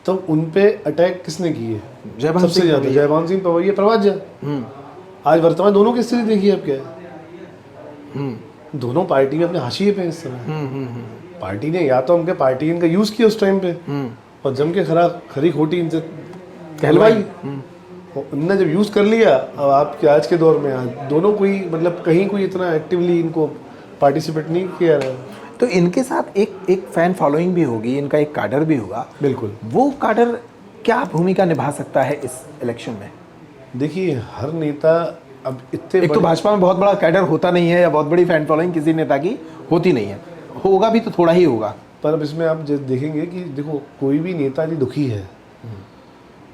तो उन पे अटैक किसने किए जयभान सबसे सिंह ज्यादा? पवैया। जयभान सिंह पवैया, प्रभात झा। आज वर्तमान दोनों की स्थिति देखिए अब क्या है। दोनों पार्टी में अपने हाशिए पे हैं इस समय। पार्टी ने या तो हमके पार्टी इनका यूज किया उस टाइम पे और जम के खरी खोटी इनसे कहलवाई, और उनने जब यूज कर लिया, अब आपके आज के दौर में आज दोनों कोई मतलब कहीं कोई इतना एक्टिवली इनको पार्टिसिपेट नहीं किया रहा है। तो इनके साथ एक फैन फॉलोइंग भी होगी, इनका एक काडर भी होगा। बिल्कुल। वो काडर क्या भूमिका निभा सकता है इस इलेक्शन में? देखिए, हर नेता अब इतने एक तो भाजपा में बहुत बड़ा कैडर होता नहीं है, या बहुत बड़ी फैन फॉलोइंग किसी नेता की होती नहीं है, होगा भी तो थोड़ा ही होगा। पर अब इसमें आप देखेंगे कि देखो, कोई भी नेता यदि दुखी है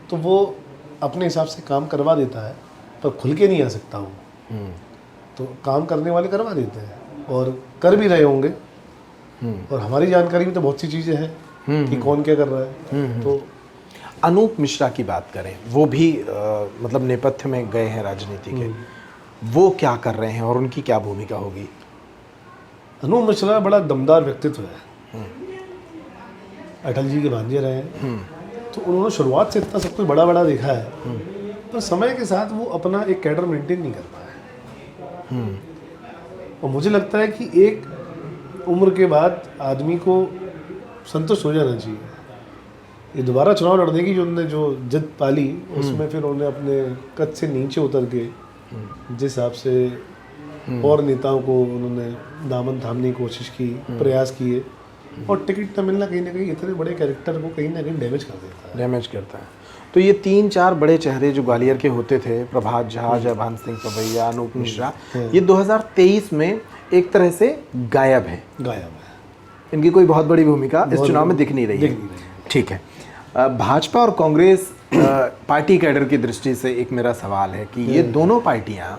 तो वो अपने हिसाब से काम करवा देता है, पर खुल के नहीं आ सकता वो। तो काम करने वाले करवा देते हैं और कर भी रहे होंगे। और हमारी जानकारी में तो बहुत सी चीज़ें हैं कि कौन क्या कर रहा है। तो अनूप मिश्रा की बात करें, वो भी मतलब नेपथ्य में गए हैं राजनीति के, वो क्या कर रहे हैं और उनकी क्या भूमिका होगी? अनूप मिश्रा बड़ा दमदार व्यक्तित्व है, अटल जी के भांजे रहे हैं। तो उन्होंने शुरुआत से इतना सब कुछ बड़ा बड़ा देखा है, पर समय के साथ वो अपना एक कैडर मेंटेन नहीं कर पाए। और मुझे लगता है कि एक उम्र के बाद आदमी को संतुष्ट हो जाना चाहिए। ये दोबारा चुनाव लड़ने की जो उन्होंने जो जिद पाली, उसमें फिर उन्होंने अपने कद से नीचे उतर के जिस हिसाब से और नेताओं को उन्होंने दामन थामने की कोशिश की, प्रयास किए, और टिकट न मिलना कहीं ना कहीं इतने बड़े कैरेक्टर को कहीं ना कहीं डैमेज कर देता है। डैमेज करता है। तो ये 3-4 बड़े चेहरे जो ग्वालियर के होते थे, प्रभात झा, जयभान सिंह पवैया, अनूप मिश्रा, ये 2023 में एक तरह से गायब है। गायब है। इनकी कोई बहुत बड़ी भूमिका इस चुनाव में दिख नहीं रही है। ठीक है। भाजपा और कांग्रेस पार्टी कैडर की दृष्टि से एक मेरा सवाल है कि ये दोनों पार्टियां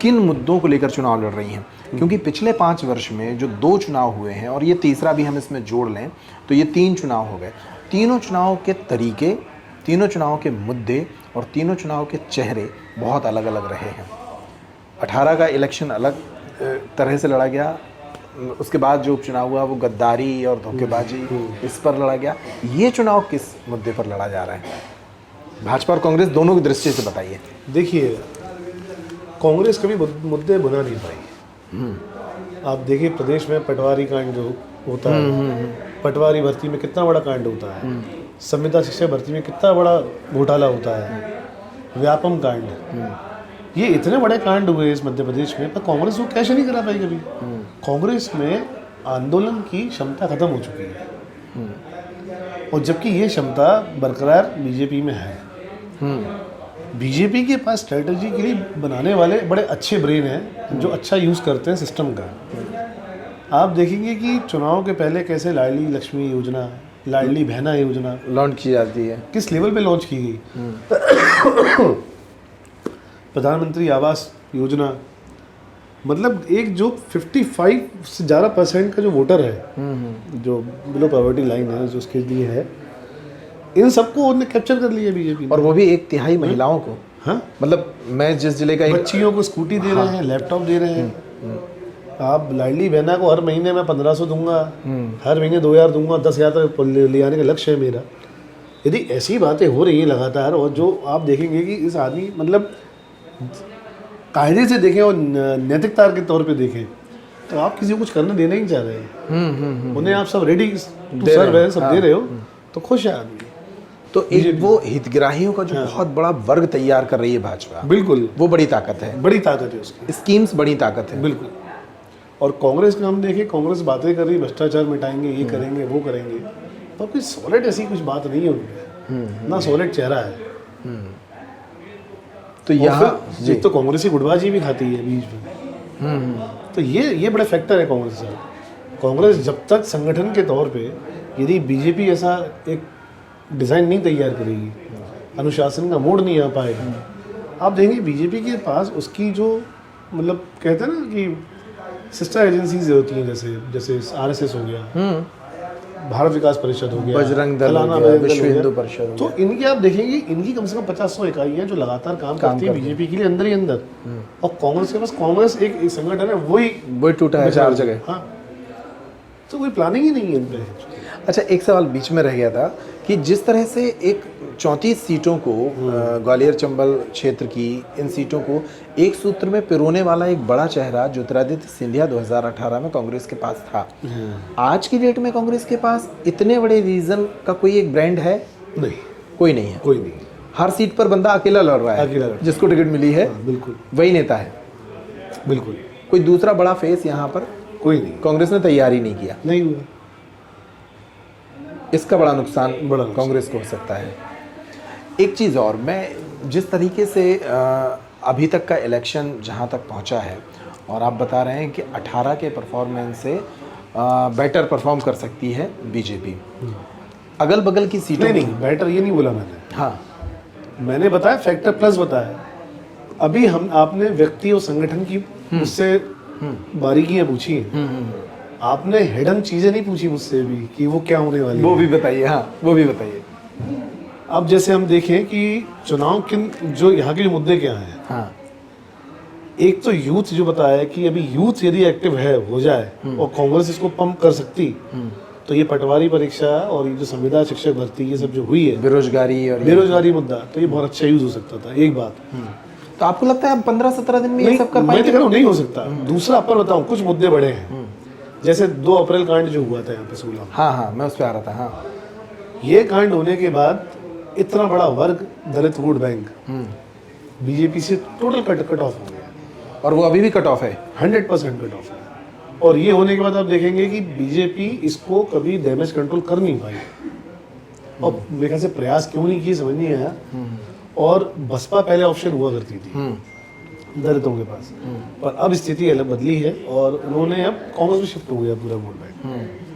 किन मुद्दों को लेकर चुनाव लड़ रही हैं? क्योंकि पिछले 5 वर्ष में जो 2 चुनाव हुए हैं, और ये तीसरा भी हम इसमें जोड़ लें तो ये 3 चुनाव हो गए। तीनों चुनाव के तरीके, तीनों चुनाव के मुद्दे और तीनों चुनाव के चेहरे बहुत अलग अलग रहे हैं। 18 का इलेक्शन अलग तरह से लड़ा गया, उसके बाद जो उपचुनाव हुआ वो गद्दारी और धोखेबाजी इस पर लड़ा गया। ये चुनाव किस मुद्दे पर लड़ा जा रहा है? भाजपा और कांग्रेस दोनों की दृष्टि से बताइए। देखिए, कांग्रेस कभी मुद्दे बना नहीं पाई। आप देखिए, प्रदेश में पटवारी कांड जो होता है, पटवारी भर्ती में कितना बड़ा कांड होता है, संविदा शिक्षा भर्ती में कितना बड़ा घोटाला होता है, व्यापम कांड, ये इतने बड़े कांड हुए इस मध्य प्रदेश में, पर कांग्रेस वो कैसे नहीं करा पाई कभी। कांग्रेस में आंदोलन की क्षमता खत्म हो चुकी है, और जबकि ये क्षमता बरकरार बीजेपी में है। बीजेपी के पास स्ट्रेटजी के लिए बनाने वाले बड़े अच्छे ब्रेन हैं जो अच्छा यूज़ करते हैं सिस्टम का। आप देखेंगे कि चुनाव के पहले कैसे लाडली लक्ष्मी योजना, लाडली बहना योजना लॉन्च की जाती है, किस लेवल पे लॉन्च की गई। प्रधानमंत्री आवास योजना, मतलब एक जो 55 से ज़्यादा % का जो वोटर है जो बिलो पॉवर्टी लाइन है, जो उसके लिए है, इन सबको उन्होंने कैप्चर कर लिया बीजेपी ने। और वो भी 1/3 महिलाओं को। हाँ, मतलब मैं जिस जिले का बच्चियों को स्कूटी दे रहे हैं, लैपटॉप दे रहे हैं। आप लाडली बहना को हर महीने मैं 1500 दूंगा, हर महीने 2000 दूंगा, 10,000 तक ले आने का लक्ष्य है मेरा। यदि ऐसी बातें हो रही हैं लगातार, और जो आप देखेंगे कि इस आदमी मतलब कायदे से देखें और नैतिकता के तौर पे देखें, तो आप किसी को कुछ करने देना ही चाह रहे हैं। उन्हें आप सब रेडी सर्व है, सब दे रहे हो, तो खुश है आदमी। तो एक वो हितग्राहियों का जो बहुत बड़ा वर्ग तैयार कर रही है भाजपा, बिल्कुल, वो बड़ी ताकत है, बड़ी ताकत है उसकी, स्कीम्स बड़ी ताकत है। बिल्कुल। और कांग्रेस का हम देखें, कांग्रेस बातें कर रही भ्रष्टाचार मिटाएंगे, ये करेंगे वो करेंगे, पर कोई सॉलिड ऐसी कुछ बात नहीं है उनमें, ना सॉलिड चेहरा है। तो यहाँ जी तो कांग्रेस की गुटबाजी भी खाती है बीच में। तो ये बड़े फैक्टर है कांग्रेस का। कांग्रेस जब तक संगठन के तौर पे यदि बीजेपी ऐसा एक डिज़ाइन नहीं तैयार करेगी, अनुशासन का मोड नहीं आ पाएगा, आप देखेंगे बीजेपी के पास उसकी जो मतलब कहते हैं ना कि सिस्टर एजेंसीज होती हैं, जैसे आरएसएस हो गया, भारत विकास परिषद हो गया, बजरंग दल हो फलाना गया, बजरंग दल विश्व हो गया। हिंदू परिषद हो तो इनकी आप देखेंगे इनकी कम से कम 50-100 इकाइयाँ जो लगातार काम करती है बीजेपी के लिए अंदर ही अंदर। और कांग्रेस के पास कांग्रेस एक संगठन है, वही टूटा है 4 जगह। हाँ, तो कोई प्लानिंग ही नहीं है इन पे। अच्छा, एक सवाल बीच में रह गया था कि जिस तरह से एक 34 सीटों को ग्वालियर चंबल क्षेत्र की इन सीटों को एक सूत्र में पिरोने वाला एक बड़ा चेहरा ज्योतिरादित्य सिंधिया 2018 में कांग्रेस के पास था, आज की डेट में कांग्रेस के पास इतने बड़े रीजन का कोई एक ब्रांड है? नहीं, कोई नहीं है। कोई नहीं। हर सीट पर बंदा अकेला लड़ रहा अकेला लड़ है, रहा है। जिसको टिकट मिली है बिल्कुल वही नेता है। बिल्कुल कोई दूसरा बड़ा फेस यहाँ पर कोई नहीं, कांग्रेस ने तैयार ही नहीं किया। नहीं हुआ। इसका बड़ा नुकसान नुकसान। कांग्रेस को हो सकता है। एक चीज़ और, मैं जिस तरीके से अभी तक का इलेक्शन जहाँ तक पहुँचा है और आप बता रहे हैं कि 18 के परफॉर्मेंस से बेटर परफॉर्म कर सकती है बीजेपी, अगल बगल की सीटों नहीं, बेटर ये नहीं बोला मैंने। हाँ, मैंने बताया फैक्टर प्लस बताया। अभी आपने व्यक्ति और संगठन की मुझसे बारीकियां पूछी हैं। आपने हिडन चीजें नहीं पूछी मुझसे भी कि वो क्या होने वाली वो है। भी बताइए। हाँ, वो भी बताइए। अब जैसे हम देखें कि चुनाव किन जो यहाँ के मुद्दे क्या हैं। हाँ, एक तो यूथ जो बताया कि अभी यूथ यदि एक्टिव है हो जाए और कांग्रेस इसको पंप कर सकती, तो ये पटवारी परीक्षा और ये जो संविदा शिक्षक भर्ती ये सब जो हुई है, बेरोजगारी और बेरोजगारी मुद्दा, तो ये बहुत अच्छा यूज हो सकता था। एक बात। तो आपको लगता है हम 15-17 दिन में ये नहीं, सब कर मैं तो पाएंगे? कह रहा हूं नहीं हो सकता। दूसरा अपन बताऊं, कुछ मुद्दे बड़े हैं, जैसे 2 अप्रैल कांड जो हुआ था यहाँ पे 16 में। हाँ हाँ, मैं उस पर आ रहा था। हाँ, ये कांड होने के बाद इतना बड़ा वर्ग दलित वोट बैंक बीजेपी से टोटल कट ऑफ हो गया, और वो अभी भी कट ऑफ है। 100% कट ऑफ है। और ये होने के बाद आप देखेंगे कि बीजेपी इसको कभी डैमेज कंट्रोल कर नहीं पाई, और मेरे ख्याल से प्रयास क्यों नहीं किए समझ नहीं आया। और बसपा पहले ऑप्शन हुआ करती थी दलितों के पास, पर अब स्थिति अलग बदली है और उन्होंने अब कांग्रेस में शिफ्ट हो गया पूरा वोट बैंक।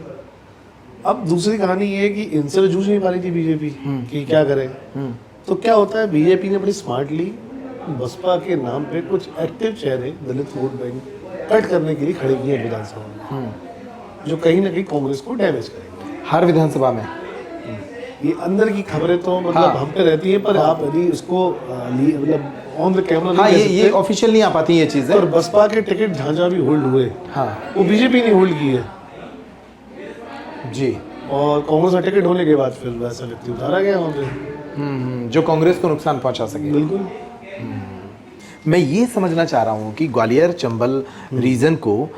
अब दूसरी कहानी ये है कि इनसे तो जूझ नहीं पा रही थी बीजेपी कि क्या करे। तो क्या होता है, बीजेपी ने बड़ी स्मार्टली बसपा के नाम पे कुछ एक्टिव चेहरे दलित वोट बैंक कट करने के लिए खड़े किए विधानसभा में, जो कहीं ना कहीं कांग्रेस को डैमेज करेंगे हर विधानसभा में। ये अंदर की खबरें तो मतलब हम पे रहती है, पर आप यदि उसको मतलब ऑन द कैमरा हाँ, नहीं कह ये सकते। ऑफिशियल नहीं आ पाती ये चीज़ें। और बसपा के टिकट जहाँ जहाँ भी होल्ड हुए, हाँ वो बीजेपी ने होल्ड की है, जी। और कांग्रेस का टिकट होने के बाद फिर वैसा व्यक्ति उतारा गया वहाँ पे। जो कांग्रेस को नुकसान पहुंचा सके। बिल्कुल। मैं ये समझना चाह रहा हूँ कि ग्वालियर चंबल रीजन को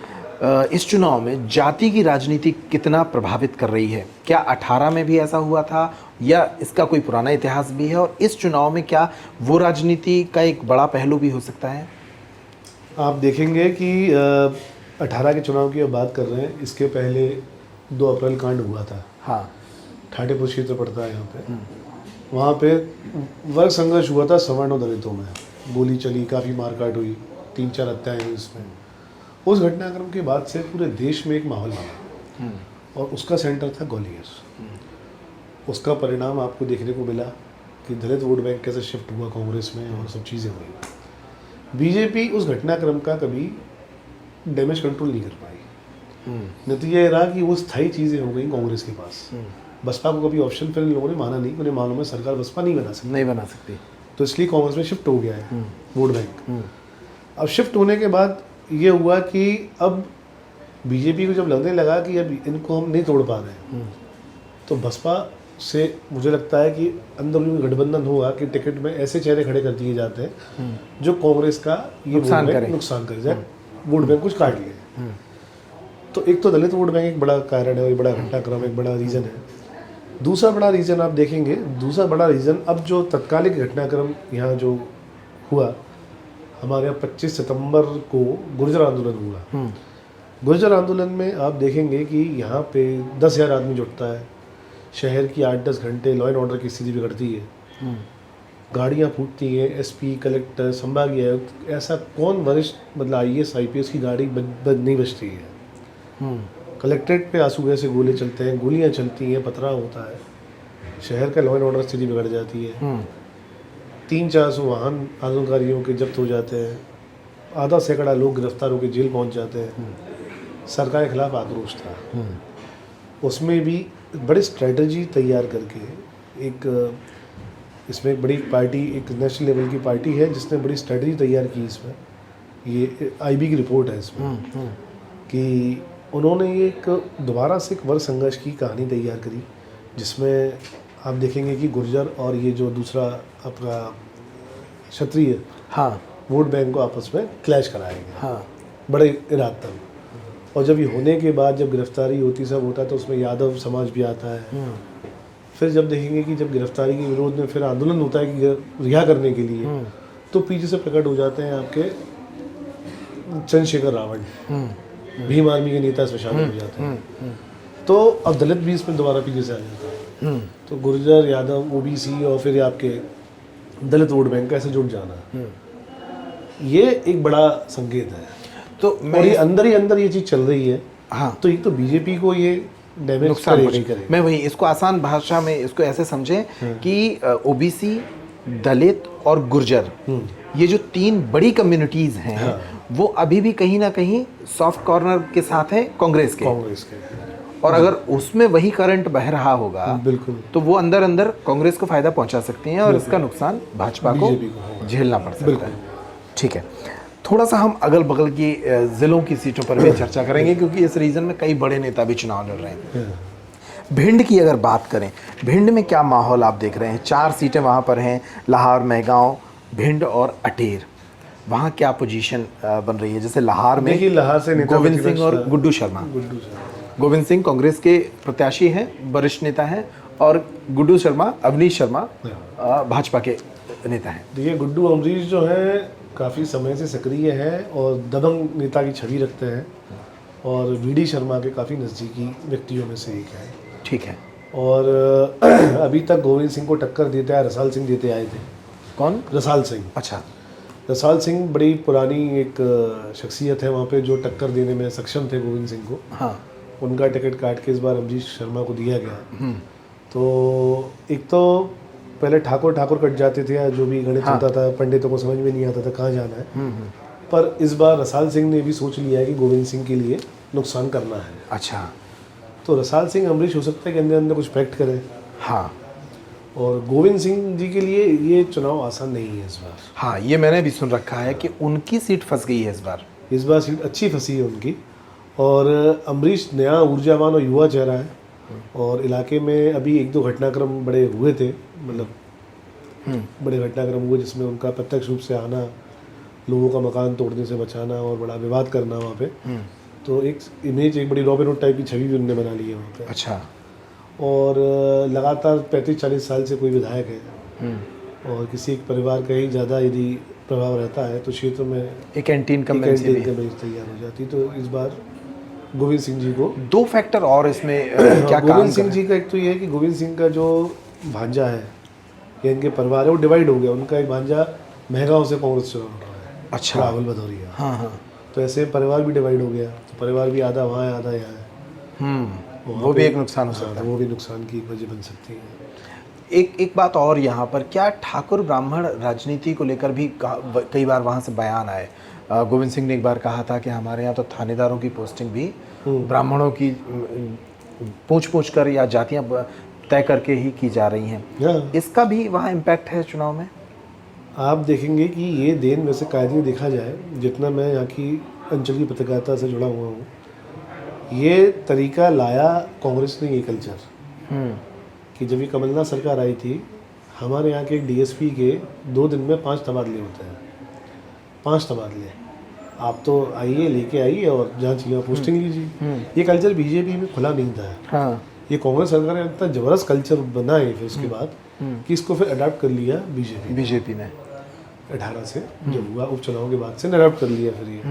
इस चुनाव में जाति की राजनीति कितना प्रभावित कर रही है? क्या 18 में भी ऐसा हुआ था या इसका कोई पुराना इतिहास भी है, और इस चुनाव में क्या वो राजनीति का एक बड़ा पहलू भी हो सकता है? आप देखेंगे कि 18 के चुनाव की अब बात कर रहे हैं, इसके पहले 2 अप्रैल कांड हुआ था। हाँ, ठाटेपुर क्षेत्र पड़ता है यहाँ पे। वहाँ पे वर्ग संघर्ष हुआ था सवर्ण और दलितों में, गोली चली, काफ़ी मारकाट हुई, 3-4 हत्याएं हुई इसमें। उस घटनाक्रम के बाद से पूरे देश में एक माहौल बना, और उसका सेंटर था ग्वालियर। उसका परिणाम आपको देखने को मिला कि दलित वोट बैंक कैसे शिफ्ट हुआ कांग्रेस में, और सब चीज़ें हुई। बीजेपी उस घटनाक्रम का कभी डैमेज कंट्रोल नहीं कर पाई। नतीजा ये रहा कि वो स्थायी चीज़ें हो गई कांग्रेस के पास। बसपा को कभी ऑप्शन फिर इन लोगों ने माना नहीं, उन्हें मालूम है सरकार बसपा नहीं बना सकती, नहीं बना सकती, तो इसलिए कांग्रेस में शिफ्ट हो गया है वोट बैंक। अब शिफ्ट होने के बाद ये हुआ कि अब बीजेपी को जब लगने लगा कि अब इनको हम नहीं तोड़ पा रहे हैं, तो बसपा से मुझे लगता है कि अंदरूनी गठबंधन होगा कि टिकट में ऐसे चेहरे खड़े कर दिए जाते हैं जो कांग्रेस का ये नुकसान कर जाए, वोट बैंक कुछ काट लिए। तो एक तो दलित वोट बैंक एक बड़ा कारण है, एक बड़ा घटनाक्रम, एक बड़ा रीज़न है। दूसरा बड़ा रीज़न आप देखेंगे, दूसरा बड़ा रीज़न अब जो तत्कालिक घटनाक्रम यहाँ जो हुआ, हमारे यहाँ 25 सितंबर को गुर्जर आंदोलन हुआ, गुर्जर आंदोलन में आप देखेंगे कि यहाँ पे 10,000 आदमी जुटता है, शहर की 8-10 घंटे लॉ एंड ऑर्डर की स्थिति बिगड़ती है, गाड़ियाँ फूटती हैं, एसपी, कलेक्टर, संभागीय आयुक्त, ऐसा कौन वरिष्ठ मतलब IAS IPS की गाड़ी नहीं बचती है। कलेक्ट्रेट पे आंसू गैस से गोले चलते हैं, गोलियाँ चलती हैं, पथराव होता है, शहर का लॉ एंड ऑर्डर स्थिति बिगड़ जाती है। 300-400 वाहन आंदोलनकारियों के जब्त हो जाते हैं, आधा सैकड़ा लोग गिरफ्तार होकर जेल पहुंच जाते हैं। सरकार के खिलाफ आक्रोश था, उसमें भी बड़ी स्ट्रेटजी तैयार करके एक इसमें एक बड़ी पार्टी, एक नेशनल लेवल की पार्टी है जिसने बड़ी स्ट्रेटजी तैयार की। इसमें ये IB की रिपोर्ट है इसमें कि उन्होंने ये एक दोबारा से एक वर्ग संघर्ष की कहानी तैयार करी, जिसमें आप देखेंगे कि गुर्जर और ये जो दूसरा आपका क्षत्रिय वोट बैंक को आपस में क्लैश कराएंगे, बड़े इरादतन। और जब ये होने के बाद जब गिरफ्तारी होती, सब होता है, तो उसमें यादव समाज भी आता है। फिर जब देखेंगे कि जब गिरफ्तारी के विरोध में फिर आंदोलन होता है कि रिहा करने के लिए, तो पीछे से प्रकट हो जाते हैं आपके चंद्रशेखर रावण, भीम आर्मी के नेता इसमें शामिल हो जाते हैं। तो अब दलित भी इसमें दोबारा पीछे से आ जाता है। तो गुर्जर, यादव, OBC और फिर आपके दलित वोट बैंक कैसे जुट जाना, ये एक बड़ा संकेत है। तो और ये अंदर ही अंदर ये चीज़ चल रही है। तो एक तो बीजेपी को ये डैमेज करेगा। मैं वही इसको आसान भाषा में इसको ऐसे समझें कि OBC, दलित और गुर्जर, ये जो 3 बड़ी कम्युनिटीज हैं, वो अभी भी कहीं ना कहीं सॉफ्ट कॉर्नर के साथ हैं कांग्रेस के। और अगर उसमें वही करंट बह रहा होगा, बिल्कुल, तो वो अंदर अंदर कांग्रेस को फायदा पहुंचा सकती हैं और इसका नुकसान भाजपा को झेलना पड़ सकता है। ठीक है, थोड़ा सा हम अगल बगल की जिलों की सीटों पर भी चर्चा करेंगे, क्योंकि इस रीजन में कई बड़े नेता भी चुनाव लड़ रहे हैं। भिंड की अगर बात करें, भिंड में क्या माहौल आप देख रहे हैं? 4 सीटें वहाँ पर हैं, लाहौर, मेहगांव, भिंड और अटेर। वहाँ क्या पोजीशन बन रही है? जैसे लाहौर में लाहौर से गोविंद सिंह और गुड्डू शर्मा। गोविंद सिंह कांग्रेस के प्रत्याशी हैं, वरिष्ठ नेता हैं, और गुड्डू शर्मा, अवनीश शर्मा भाजपा के नेता हैं। देखिए, गुड्डू अमरीश जो है काफ़ी समय से सक्रिय है और दबंग नेता की छवि रखते हैं, और VD शर्मा के काफ़ी नज़दीकी व्यक्तियों में से एक है। ठीक है। और अभी तक गोविंद सिंह को टक्कर देते हैं रसाल सिंह देते आए थे। कौन? रसाल सिंह। अच्छा। रसाल सिंह बड़ी पुरानी एक शख्सियत है वहाँ पे, जो टक्कर देने में सक्षम थे गोविंद सिंह को। हाँ। उनका टिकट काट के इस बार अमरीश शर्मा को दिया गया। तो एक तो पहले ठाकुर कट जाते थे, जो भी गणित होता था, पंडितों को समझ में नहीं आता था कहाँ जाना है। पर इस बार रसाल सिंह ने भी सोच लिया है कि गोविंद सिंह के लिए नुकसान करना है। अच्छा। तो रसाल सिंह अमरीश हो सकता है कि अंदर अंदर कुछ पैक्ट करें। हाँ। और गोविंद सिंह जी के लिए ये चुनाव आसान नहीं है इस बार। हाँ, ये मैंने भी सुन रखा है कि उनकी सीट फंस गई है इस बार। सीट अच्छी फंसी है उनकी। और अमरीश नया ऊर्जावान और युवा चेहरा है, और इलाके में अभी 1-2 घटनाक्रम बड़े हुए थे, मतलब बड़े घटनाक्रम हुए जिसमें उनका प्रत्यक्ष रूप से आना, लोगों का मकान तोड़ने से बचाना और बड़ा विवाद करना वहाँ पे। तो एक इमेज, एक बड़ी रॉबिन हुड टाइप की छवि भी उन्होंने बना ली है वहाँ पे। अच्छा। और लगातार 35-40 साल से कोई विधायक है, और किसी एक परिवार का ही ज़्यादा यदि प्रभाव रहता है तो क्षेत्र में एक एंटी इनकम्बेंसी तैयार हो जाती। तो इस बार गोविंद सिंह जी को 2 फैक्टर और इसमें क्या काम गोविंद सिंह जी का एक तो ये है कि गोविंद सिंह का जो भांजा है या इनके परिवार है वो डिवाइड हो गया। उनका एक भांजा मेहगांव से कांग्रेस चुनाव लड़ रहा है। अच्छा। राहुल भदौरिया। हाँ। तो ऐसे परिवार भी डिवाइड हो गया, तो परिवार भी आधा वहाँ है आधा यहाँ है। वो भी एक नुकसान हो सकता है। वो भी नुकसान की वजह बन सकती है। एक बात और यहाँ पर, क्या ठाकुर ब्राह्मण राजनीति को लेकर भी कई बार वहाँ से बयान आए? गोविंद सिंह ने एक बार कहा था कि हमारे यहाँ तो थानेदारों की पोस्टिंग भी ब्राह्मणों की पूछ कर या जातियाँ तय करके ही की जा रही हैं। इसका भी वहाँ इम्पैक्ट है चुनाव में? आप देखेंगे कि ये देन वैसे कायदे देखा जाए, जितना मैं यहाँ की अंचल की पत्रकारिता से जुड़ा हुआ हूँ, ये तरीका लाया कांग्रेस ने, ये कल्चर कि जब ये कमलनाथ सरकार आई थी, हमारे यहाँ के DSP के 2 दिन में 5 तबादले होते हैं। 5 तबादले। आप तो आइए, लेके आइए और जहाँ चाहिए पोस्टिंग लीजिए। ये कल्चर बीजेपी में खुला नहीं था। हाँ। ये कांग्रेस सरकार ने इतना ज़बरदस्त कल्चर बनाए फिर उसके बाद कि इसको फिर अडॉप्ट कर लिया बीजेपी ने 18 से जब हुआ उपचुनाव के बाद से अडॉप्ट कर लिया फिर ये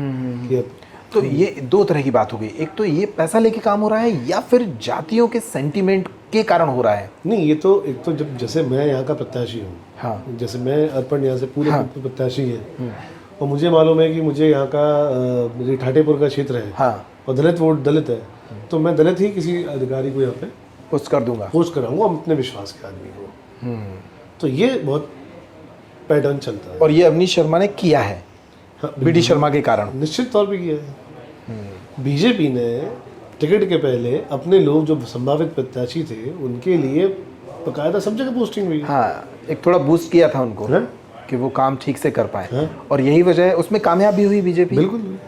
कि अब तो ये दो तरह की बात हो गई, एक तो ये पैसा लेके काम हो रहा है या फिर जातियों के सेंटीमेंट के कारण हो रहा है? नहीं, ये तो एक तो जब जैसे मैं यहाँ का प्रत्याशी हूँ, हाँ जैसे मैं अर्पण यहाँ से पूरे प्रत्याशी है, और मुझे मालूम है कि मुझे यहाँ का मेरी ठाटेपुर का क्षेत्र है, हाँ और दलित वोट दलित है, तो मैं दलित ही किसी अधिकारी को यहाँ पे पोस्ट कर दूंगा। पोस्ट कराऊंगा अपने विश्वास के आदमी को। तो ये बहुत पैटर्न चलता है, और ये अवनीश शर्मा ने किया है बीडी शर्मा के कारण। निश्चित तौर पे किया है। बीजेपी ने टिकट के पहले अपने लोग जो संभावित प्रत्याशी थे उनके लिए बकायदा सब जगह पोस्टिंग हुई। हाँ, एक थोड़ा बूस्ट किया था उनको है? कि वो काम ठीक से कर पाए, हाँ। और यही वजह है, उसमें कामयाब भी हुई बीजेपी। बिल्कुल,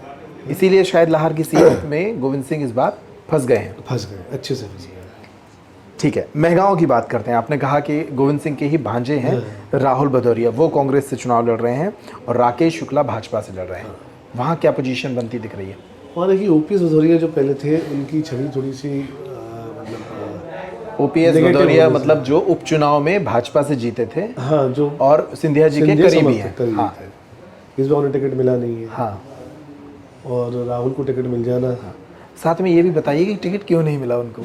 इसीलिए शायद लाहौर की सीट में गोविंद सिंह इस बार फंस गए हैं। फंस गए, अच्छे से फंस गए। ठीक है, महंगाओं की बात करते हैं। आपने कहा कि गोविंद सिंह के ही भांजे हैं राहुल भदौरिया, वो कांग्रेस से चुनाव लड़ रहे हैं और राकेश शुक्ला भाजपा से लड़ रहे हैं। वहाँ क्या पोजीशन बनती दिख रही है? और देखिए, ओपीएस भदौरिया जो पहले थे उनकी छवि थोड़ी सी ओपीएस negative भदौरिया हो गई मतलब जो उपचुनाव में भाजपा से जीते थे हाँ, जो और सिंधिया जी के सिंधिया करीबी समर्थक हैं। करीबी हाँ थे। इस बार उन्हें टिकट मिला नहीं है, हाँ। और राहुल को टिकट मिल जाना। साथ में ये भी बताइए कि टिकट क्यों नहीं मिला उनको?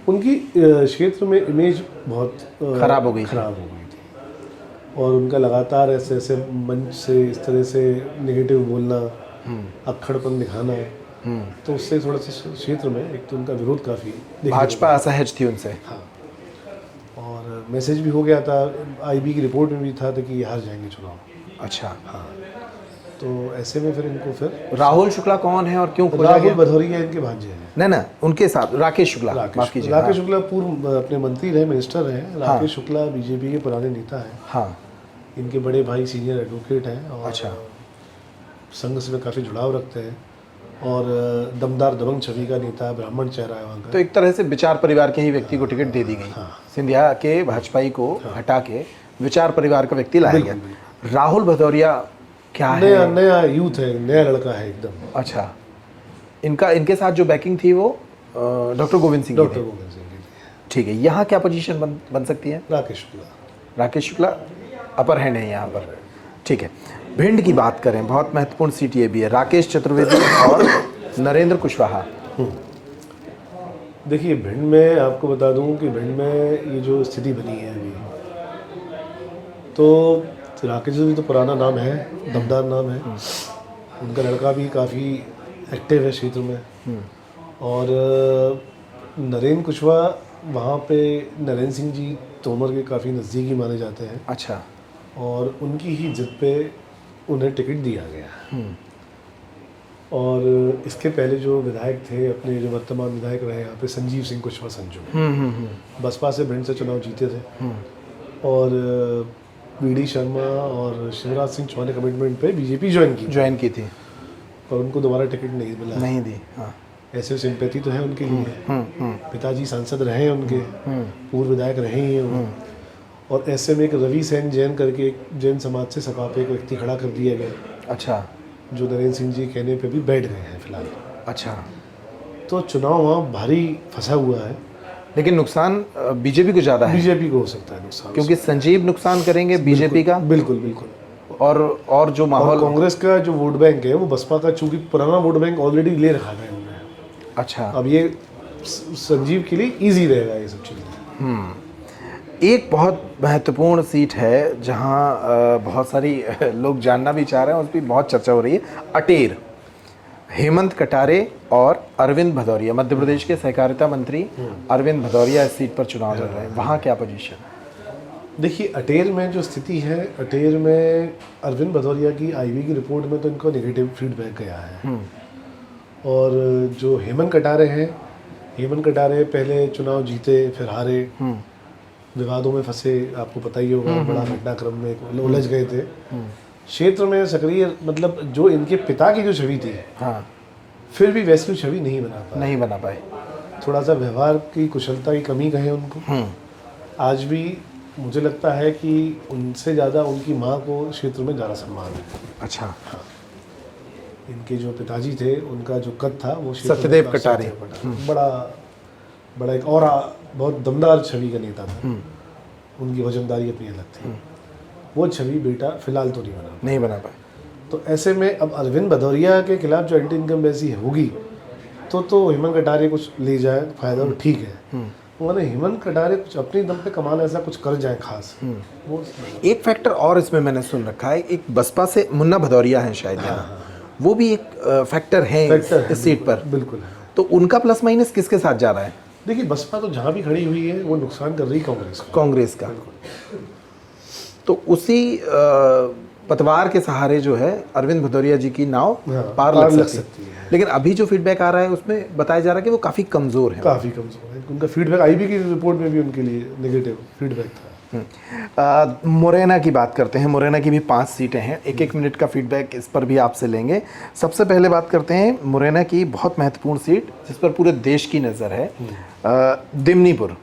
उनकी क्षेत्र में इमेज बहुत खराब हो गई थी। खराब हो गई थी, और उनका लगातार ऐसे ऐसे मंच से इस तरह से नेगेटिव बोलना, अक्खड़पन दिखाना, तो उससे थोड़ा सा क्षेत्र में एक तो उनका विरोध काफ़ी भाजपा असहज थी उनसे। हाँ, और मैसेज भी हो गया था, आईबी की रिपोर्ट में भी था कि ये हार जाएंगे चुनाव। अच्छा, हाँ, तो ऐसे में फिर इनको फिर राहुल शुक्ला कौन है और क्यों खोजा राहुल गया? भदौरिया इनके भांजे हैं। नहीं ना, उनके साथ राकेश शुक्ला, माफ कीजिए। राकेश शुक्ला पूर्व अपने मंत्री रहे, मिनिस्टर रहे। राकेश शुक्ला बीजेपी के पुराने नेता हैं। हाँ, इनके बड़े भाई सीनियर एडवोकेट हैं, और अच्छा, संघ से काफ़ी जुड़ाव रखते हैं, और दमदार दबंग छवि का नेता, ब्राह्मण चेहरा है वहाँ का। तो एक तरह से विचार परिवार के ही व्यक्ति को टिकट दे दी गई। सिंधिया के भाजपाई को हटा के विचार परिवार का व्यक्ति लाया गया। राहुल भदौरिया क्या है? नया यूथ है, नया लड़का है एकदम। अच्छा, इनके साथ जो बैकिंग थी वो डॉक्टर गोविंद सिंह की डॉक्टर थी। गोविंद सिंह की। ठीक है, यहाँ क्या पोजीशन बन सकती है? राकेश शुक्ला। राकेश शुक्ला अपर हैंड है यहाँ पर। ठीक है, भिंड की बात करें, बहुत महत्वपूर्ण सीट ये भी है, राकेश चतुर्वेदी और नरेंद्र कुशवाहा। देखिए, भिंड में आपको बता दूं कि भिंड में ये जो स्थिति बनी है अभी, तो राकेश जी तो पुराना नाम है, दमदार नाम है। उनका लड़का भी काफ़ी एक्टिव है क्षेत्र में, और नरेंद्र कुशवाहा वहाँ पे नरेंद्र सिंह जी तोमर के काफ़ी नज़दीकी माने जाते हैं। अच्छा, और उनकी ही जिद पे उन्हें टिकट दिया गया। और इसके पहले जो विधायक थे, अपने जो वर्तमान विधायक रहे यहाँ पे, संजीव सिंह कुशवाहा संजू, बसपा से भिंड से चुनाव जीते थे, और बीडी शर्मा और शिवराज सिंह चौहान ने कमिटमेंट पे बीजेपी ज्वाइन की थी, और उनको दोबारा टिकट नहीं मिला। नहीं दी। हाँ, ऐसे सिंपैथी तो है उनके लिए। पिताजी सांसद रहे हैं उनके, पूर्व विधायक रहे ही हैं वो। और ऐसे में एक रवि सेन जैन करके एक जैन समाज से सपा पे एक व्यक्ति खड़ा कर दिया गया। अच्छा, जो नरेंद्र सिंह जी कहने पे भी बैठ गए हैं फिलहाल। अच्छा, तो चुनाव वहाँ भारी फंसा हुआ है, लेकिन नुकसान बीजेपी को ज़्यादा है, बीजेपी को हो सकता है नुकसान, क्योंकि संजीव नुकसान करेंगे बीजेपी का। बिल्कुल बिल्कुल। और जो और माहौल, कांग्रेस का जो वोट बैंक है वो बसपा का, चूंकि पुराना वोट बैंक ऑलरेडी ले रखा है उन्होंने। अच्छा, अब ये संजीव के लिए इजी रहेगा ये सब चीज़ें। एक बहुत महत्वपूर्ण सीट है जहां बहुत सारी लोग जानना भी चाह रहे हैं, उस पर बहुत चर्चा हो रही है, अटेर। हेमंत कटारे और अरविंद भदौरिया, मध्य प्रदेश के सहकारिता मंत्री अरविंद भदौरिया इस सीट पर चुनाव लड़ रहे हैं। वहाँ क्या पोजीशन? देखिए, अटेर में जो स्थिति है, अटेर में अरविंद भदौरिया की आईबी की रिपोर्ट में तो इनको नेगेटिव फीडबैक गया है। और जो हेमंत कटारे हैं, हेमंत कटारे पहले चुनाव जीते, फिर हारे, विवादों में फंसे, आपको पता ही होगा, बड़ा घटनाक्रम में उलझ गए थे। क्षेत्र में सक्रिय, मतलब जो इनके पिता की जो छवि थी, हाँ, फिर भी वैसी छवि नहीं बना पाए। थोड़ा सा व्यवहार की कुशलता की कमी कहे उनको। आज भी मुझे लगता है कि उनसे ज़्यादा उनकी माँ को क्षेत्र में ज़्यादा सम्मान है। अच्छा, हाँ, इनके जो पिताजी थे, उनका जो कद था वो सत्यदेव कटारे, बड़ा एक और बहुत दमदार छवि का नेता था। उनकी वजनदारी अपनी अलग थी। वो छवि बेटा फिलहाल तो नहीं बना पाए। तो ऐसे में अब अरविंद भदौरिया के खिलाफ जो एंटी इनकम्बेंसी होगी तो हेमंत कटारिया कुछ ले जाए फायदा तो ठीक है, उन्होंने हेमंत कटारिया कुछ अपनी दम पे कमाल ऐसा कुछ कर जाए खास वो एक फैक्टर और इसमें मैंने सुन रखा है, एक बसपा से मुन्ना भदौरिया हैं शायद यहाँ, वो भी एक फैक्टर है इस सीट पर। बिल्कुल है। तो उनका प्लस माइनस किसके साथ जा रहा है? देखिए बसपा तो जहाँ भी खड़ी हुई है वो नुकसान कर रही है कांग्रेस को। कांग्रेस का। तो उसी पतवार के सहारे जो है अरविंद भदौरिया जी की नाव पार लग सकती है। लेकिन अभी जो फीडबैक आ रहा है उसमें बताया जा रहा है कि वो काफ़ी कमज़ोर है। काफ़ी कमज़ोर है। उनका फीडबैक आईबी की रिपोर्ट में भी उनके लिए नेगेटिव फीडबैक था। मुरैना की बात करते हैं। मुरैना की भी 5 सीटें हैं, 1-1 मिनट का फीडबैक इस पर भी आपसे लेंगे। सबसे पहले बात करते हैं मुरैना की बहुत महत्वपूर्ण सीट जिस पर पूरे देश की नज़र है, दिमनीपुर,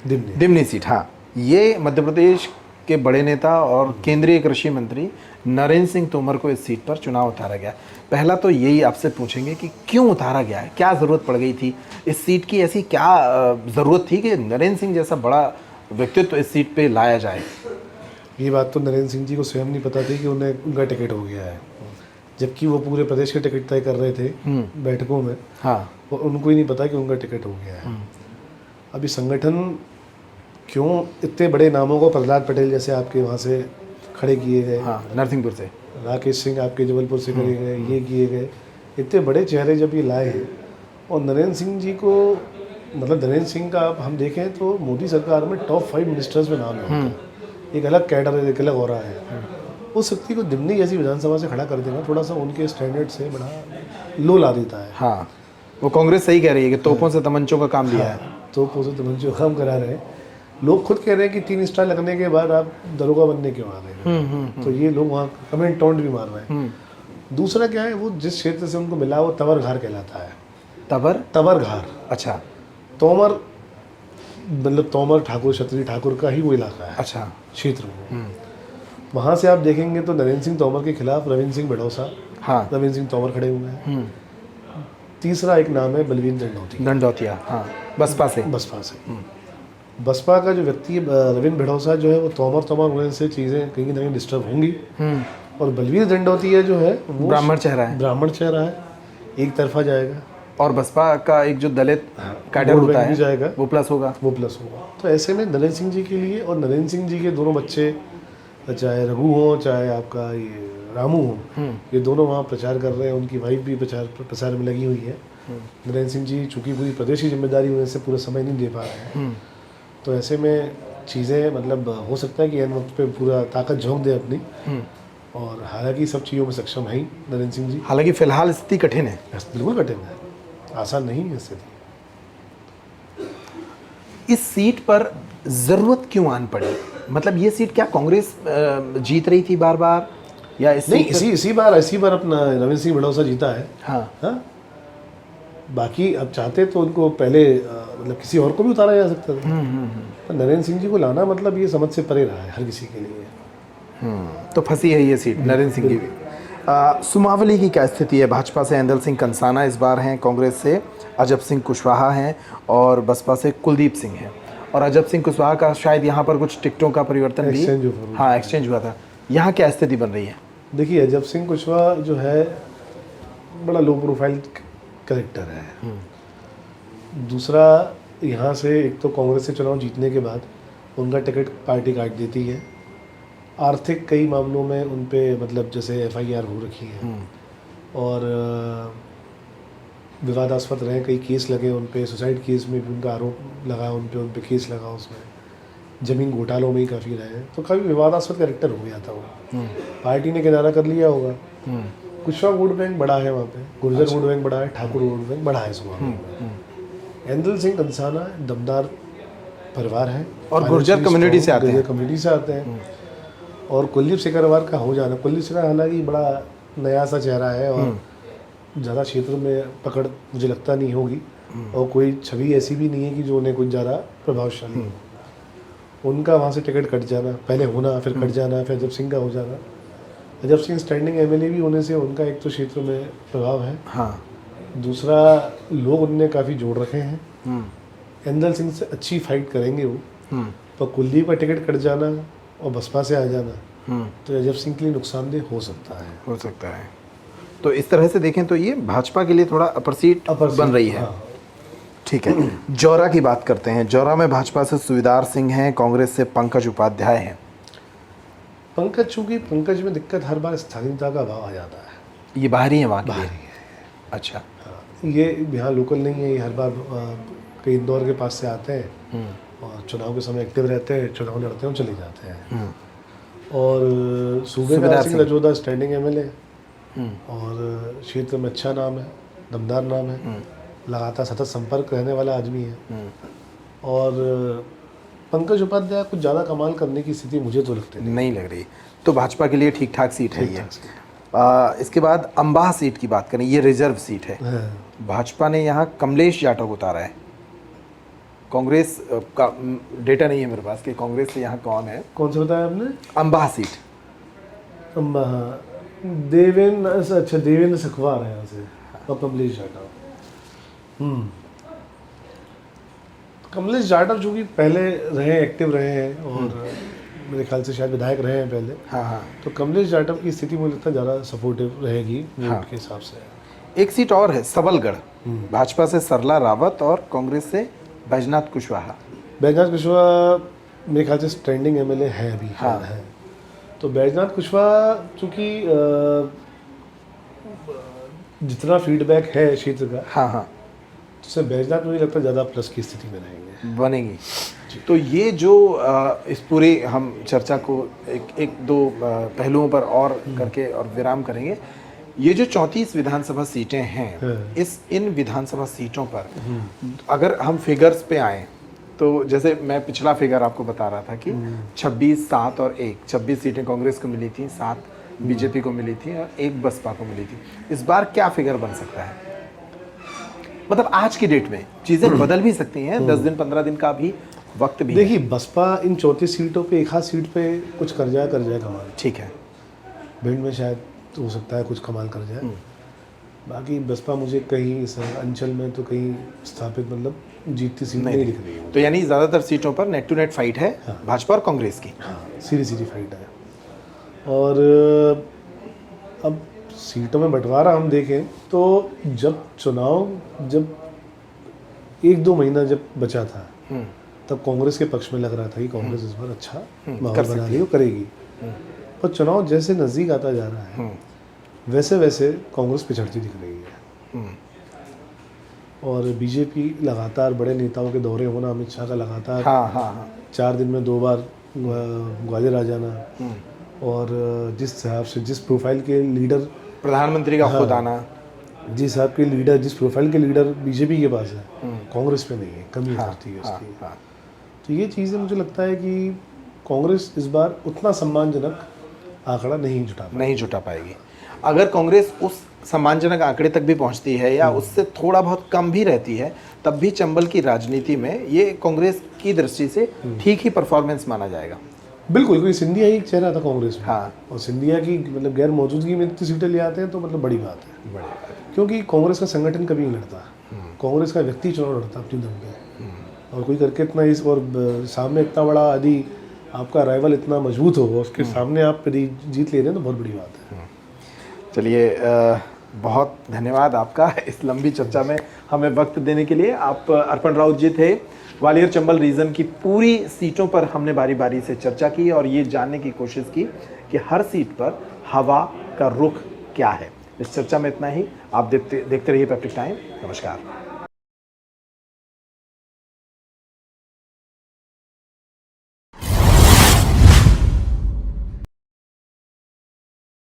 दिमनी सीट। हाँ, ये मध्य प्रदेश के बड़े नेता और केंद्रीय कृषि मंत्री नरेंद्र सिंह तोमर को इस सीट पर चुनाव उतारा गया। पहला तो यही आपसे पूछेंगे कि क्यों उतारा गया है, क्या ज़रूरत पड़ गई थी इस सीट की, ऐसी क्या ज़रूरत थी कि नरेंद्र सिंह जैसा बड़ा व्यक्तित्व इस सीट पे लाया जाए? ये बात तो नरेंद्र सिंह जी को स्वयं नहीं पता थी कि उनका टिकट हो गया है, जबकि वो पूरे प्रदेश के टिकट तय कर रहे थे बैठकों में। हाँ, और उनको ही नहीं पता कि उनका टिकट हो गया है। अभी संगठन क्यों इतने बड़े नामों को, प्रहलाद पटेल जैसे आपके वहाँ से खड़े किए गए, हाँ, नरसिंहपुर से, राकेश सिंह आपके जबलपुर से करे गए, ये किए गए, इतने बड़े चेहरे जब ये लाए हैं, और नरेंद्र सिंह जी को, मतलब नरेंद्र सिंह का आप हम देखें तो मोदी सरकार में टॉप 5 मिनिस्टर्स में नाम है, एक अलग कैडर है, एक अलग हो रहा है। उस व्यक्ति को दिमनी जैसी विधानसभा से खड़ा कर देना थोड़ा सा उनके स्टैंडर्ड से बड़ा लो ला देता है। हाँ, वो कांग्रेस सही कह रही है कि तोपों से तमंचों का काम लिया है। तोपों से तमंचों का काम करा रहे हैं। लोग खुद कह रहे हैं कि 3 स्टार लगने के बाद आप दरोगा बनने क्यों आ रहे हैं, तो ये लोग वहाँ कमेंट टॉन्ट भी मार रहे हैं। दूसरा क्या है, वो जिस क्षेत्र से उनको मिला वो तवर घार कहलाता है। तवर घार, अच्छा, तोमर, मतलब तोमर ठाकुर, क्षत्रिय ठाकुर का ही वो इलाका है, अच्छा, क्षेत्र में। वहाँ से आप देखेंगे तो नरेंद्र सिंह तोमर के खिलाफ रविंद्र सिंह बड़ौसा, हाँ, रविंद्र सिंह तोमर खड़े हुए हैं। तीसरा एक नाम है बलवीन दंडौतिया, हाँ, बसपा से। बसपा का जो व्यक्ति रविंद्र भड़ौसा जो है वो तोमर होने से चीज़ें कहीं ना कहीं डिस्टर्ब होंगी। और बलवीर दंडौतिया जो है वो ब्राह्मण चेहरा है, एक तरफा जाएगा। और बसपा का एक जो दलित कैडर होता है जाएगा, वो प्लस होगा। तो ऐसे में नरेंद्र सिंह जी के लिए, और नरेंद्र सिंह जी के दोनों बच्चे, चाहे रघु हो चाहे आपका ये रामू हो, ये दोनों वहाँ प्रचार कर रहे हैं। उनकी वाइफ भी प्रचार में लगी हुई है। नरेंद्र सिंह जी चूँकि पूरी प्रदेश की जिम्मेदारी होने से पूरा समय नहीं दे पा रहे हैं, तो ऐसे में चीज़ें, मतलब हो सकता है कि एन वक्त पे पूरा ताकत झोंक दे अपनी। और हालांकि सब चीज़ों में सक्षम है ही नरेंद्र सिंह जी। हालांकि फिलहाल स्थिति कठिन है, बिल्कुल कठिन है, आसान नहीं है स्थिति। इस सीट पर ज़रूरत क्यों आन पड़ी? मतलब ये सीट क्या कांग्रेस जीत रही थी बार बार, या इसी बार अपना रविंद्र सिंह बड़ौसा जीता है। हाँ, बाकी अब चाहते तो उनको पहले मतलब किसी और को भी उतारा जा सकता था। तो नरेंद्र सिंह जी को लाना मतलब ये समझ से परे रहा है हर किसी के लिए। तो फंसी है ये सीट नरेंद्र सिंह की भी। सुमावली की क्या स्थिति है? भाजपा से ऐंदल सिंह कंसाना इस बार हैं, कांग्रेस से अजब सिंह कुशवाहा हैं, और बसपा से कुलदीप सिंह हैं। और अजब सिंह कुशवाहा का शायद यहाँ पर कुछ टिकटों का परिवर्तन भी, हाँ, एक्सचेंज हुआ था। यहाँ क्या स्थिति बन रही है? देखिए, अजब सिंह कुशवाहा जो है बड़ा लो प्रोफाइल कैरेक्टर है। दूसरा, यहाँ से एक तो कांग्रेस से चुनाव जीतने के बाद उनका टिकट पार्टी काट देती है। आर्थिक कई मामलों में उन पे, मतलब जैसे FIR हो रखी है, और विवादास्पद रहे, कई केस लगे उन पे, सुसाइड केस में भी उनका आरोप लगा, उन पे केस लगा, उसमें ज़मीन घोटालों में ही काफ़ी रहे, तो काफ़ी विवादास्पद कैरेक्टर हो गया था वो। पार्टी ने किनारा कर लिया होगा। कुशवाहा वोट बैंक बड़ा है वहाँ पे, गुर्जर वोट बैंक बड़ा है, ठाकुर वोट बैंक बड़ा है सुमावली में। ऐंदल सिंह कंसाना दमदार परिवार है, और गुर्जर कम्युनिटी से आते हैं। और कुलदीप सिकरवार का हो जाना, कुलदीप सिकरवार हालांकि बड़ा नया सा चेहरा है, और ज़्यादा क्षेत्र में पकड़ मुझे लगता नहीं होगी, और कोई छवि ऐसी भी नहीं है कि जो उन्हें कुछ ज़्यादा प्रभावशाली हो। उनका वहाँ से टिकट कट जाना, पहले होना, फिर कट जाना, फिर अजब सिंह का हो जाना। अजब सिंह स्टैंडिंग MLA भी होने से उनका एक तो क्षेत्र में प्रभाव है, हाँ, दूसरा लोग उनने काफ़ी जोड़ रखे हैं। ऐंदल सिंह से अच्छी फाइट करेंगे वो, पर कुलदीप का टिकट कट जाना और बसपा से आ जाना, तो अजब सिंह के लिए नुकसानदेह हो सकता है। हो सकता है। तो इस तरह से देखें तो ये भाजपा के लिए थोड़ा अपर सीट बन रही है। हाँ। ठीक है, जौरा की बात करते हैं। जौरा में भाजपा से सुविधार सिंह हैं, कांग्रेस से पंकज उपाध्याय हैं। पंकज, चूंकि पंकज में दिक्कत हर बार स्थानीयता का अभाव आ जाता है। ये बाहरी है वहाँ के लिए? बाहरी है। अच्छा। हाँ, ये यहाँ लोकल नहीं है, ये हर बार कई इंदौर के पास से आते हैं और चुनाव के समय एक्टिव रहते हैं, चुनाव लड़ते हैं और चले जाते हैं। और सूबेदार सिंह रजौदा स्टैंडिंग एमएलए और क्षेत्र में अच्छा नाम है, दमदार नाम है, लगातार सतत संपर्क रहने वाला आदमी है। और पंकज उपाध्याय कुछ ज़्यादा कमाल करने की स्थिति मुझे तो लगती नहीं लग रही। तो भाजपा के लिए ठीक ठाक सीट है ये। ठीक ठाक इसके बाद अंबाह सीट की बात करें, ये रिजर्व सीट है। हाँ। भाजपा ने यहाँ कमलेश जाटव को उतारा है। कांग्रेस का डेटा नहीं है मेरे पास कि कांग्रेस से यहाँ कौन है। कौन सा बताया आपने? अंबाह सीट। हाँ, देवेंद्र सखवार है यहाँ से और कमलेश जाटव। कमलेश जाटव जो कि पहले रहे, एक्टिव रहे हैं और मेरे ख्याल से शायद विधायक रहे हैं पहले। हाँ। तो कमलेश जाटव की स्थिति मुझे लगता है ज़्यादा सपोर्टिव रहेगी वोट के हिसाब से। एक सीट और है सबलगढ़, भाजपा से सरला रावत और कांग्रेस से बैजनाथ कुशवाहा। बैजनाथ कुशवाहा मेरे ख्याल से स्टैंडिंग एमएलए है अभी। हाँ। है। तो बैजनाथ कुशवाहा चूँकि जितना फीडबैक है क्षेत्र का, हाँ, उससे बैजनाथ मुझे लगता है ज़्यादा प्लस की स्थिति में रहेंगे, बनेगी। तो ये जो इस पूरे हम चर्चा को एक दो पहलुओं पर और करके और विराम करेंगे। ये जो 34 विधानसभा सीटें हैं, इन विधानसभा सीटों पर अगर हम फिगर्स पे आए तो जैसे मैं पिछला फिगर आपको बता रहा था कि 26, 7 और 1, 26 सीटें कांग्रेस को मिली थी, 7 बीजेपी को मिली थी और 1 बसपा को मिली थी। इस बार क्या फिगर बन सकता है? मतलब आज की डेट में चीज़ें बदल भी सकती हैं, 10 दिन 15 दिन का भी वक्त भी। देखिए, बसपा इन 34 सीटों पे एक हाथ सीट पे कुछ कर जाए कमाल। ठीक है, भिंड में शायद तो हो सकता है कुछ कमाल कर जाए। बाकी बसपा मुझे कहीं इस अंचल में तो कहीं स्थापित मतलब जीतती सीट नहीं दिख रही है। तो यानी ज़्यादातर सीटों पर नेट टू नेट फाइट है। हाँ। भाजपा और कांग्रेस की। हाँ, सीधी फाइट है। और अब सीटों में बंटवारा हम देखें तो जब 1-2 महीना जब बचा था तब कांग्रेस के पक्ष में लग रहा था कि कांग्रेस इस बार अच्छा माहौल बना रही हो, करेगी। पर चुनाव जैसे नज़दीक आता जा रहा है वैसे वैसे कांग्रेस पिछड़ती दिख रही है। और बीजेपी लगातार बड़े नेताओं के दौरे होना, अमित शाह का लगातार 4 दिन में 2 बार ग्वालियर आ जाना, और जिस हिसाब से जिस प्रोफाइल के लीडर, प्रधानमंत्री का खुद आना, जिस प्रोफाइल के लीडर बीजेपी के पास है, कांग्रेस पे नहीं है, कमी करती है उसकी। तो ये चीज़ें मुझे लगता है कि कांग्रेस इस बार उतना सम्मानजनक आंकड़ा नहीं जुटा पाएगी। अगर कांग्रेस उस सम्मानजनक आंकड़े तक भी पहुंचती है या उससे थोड़ा बहुत कम भी रहती है, तब भी चंबल की राजनीति में ये कांग्रेस की दृष्टि से ठीक ही परफॉर्मेंस माना जाएगा। बिल्कुल, क्योंकि सिंधिया ही चेहरा था कांग्रेस में। हाँ। और सिंधिया की मतलब गैर मौजूदगी में इतनी सीटें ले आते हैं तो मतलब बड़ी बात है। क्योंकि कांग्रेस का संगठन कभी नहीं लड़ता, कांग्रेस का व्यक्ति चुनाव लड़ता अपनी दम पे। और कोई करके इतना और सामने इतना बड़ा यदि आपका राइवल इतना मजबूत हो, उसके सामने आप यदि जीत ले रहे हैं तो बहुत बड़ी बात है। चलिए, बहुत धन्यवाद आपका इस लंबी चर्चा में हमें वक्त देने के लिए। आप अर्पण राउत जी थे। ग्वालियर चंबल रीजन की पूरी सीटों पर हमने बारी बारी से चर्चा की और ये जानने की कोशिश की कि हर सीट पर हवा का रुख क्या है। इस चर्चा में इतना ही। आप देखते रहिए पैप्टिक टाइम। नमस्कार।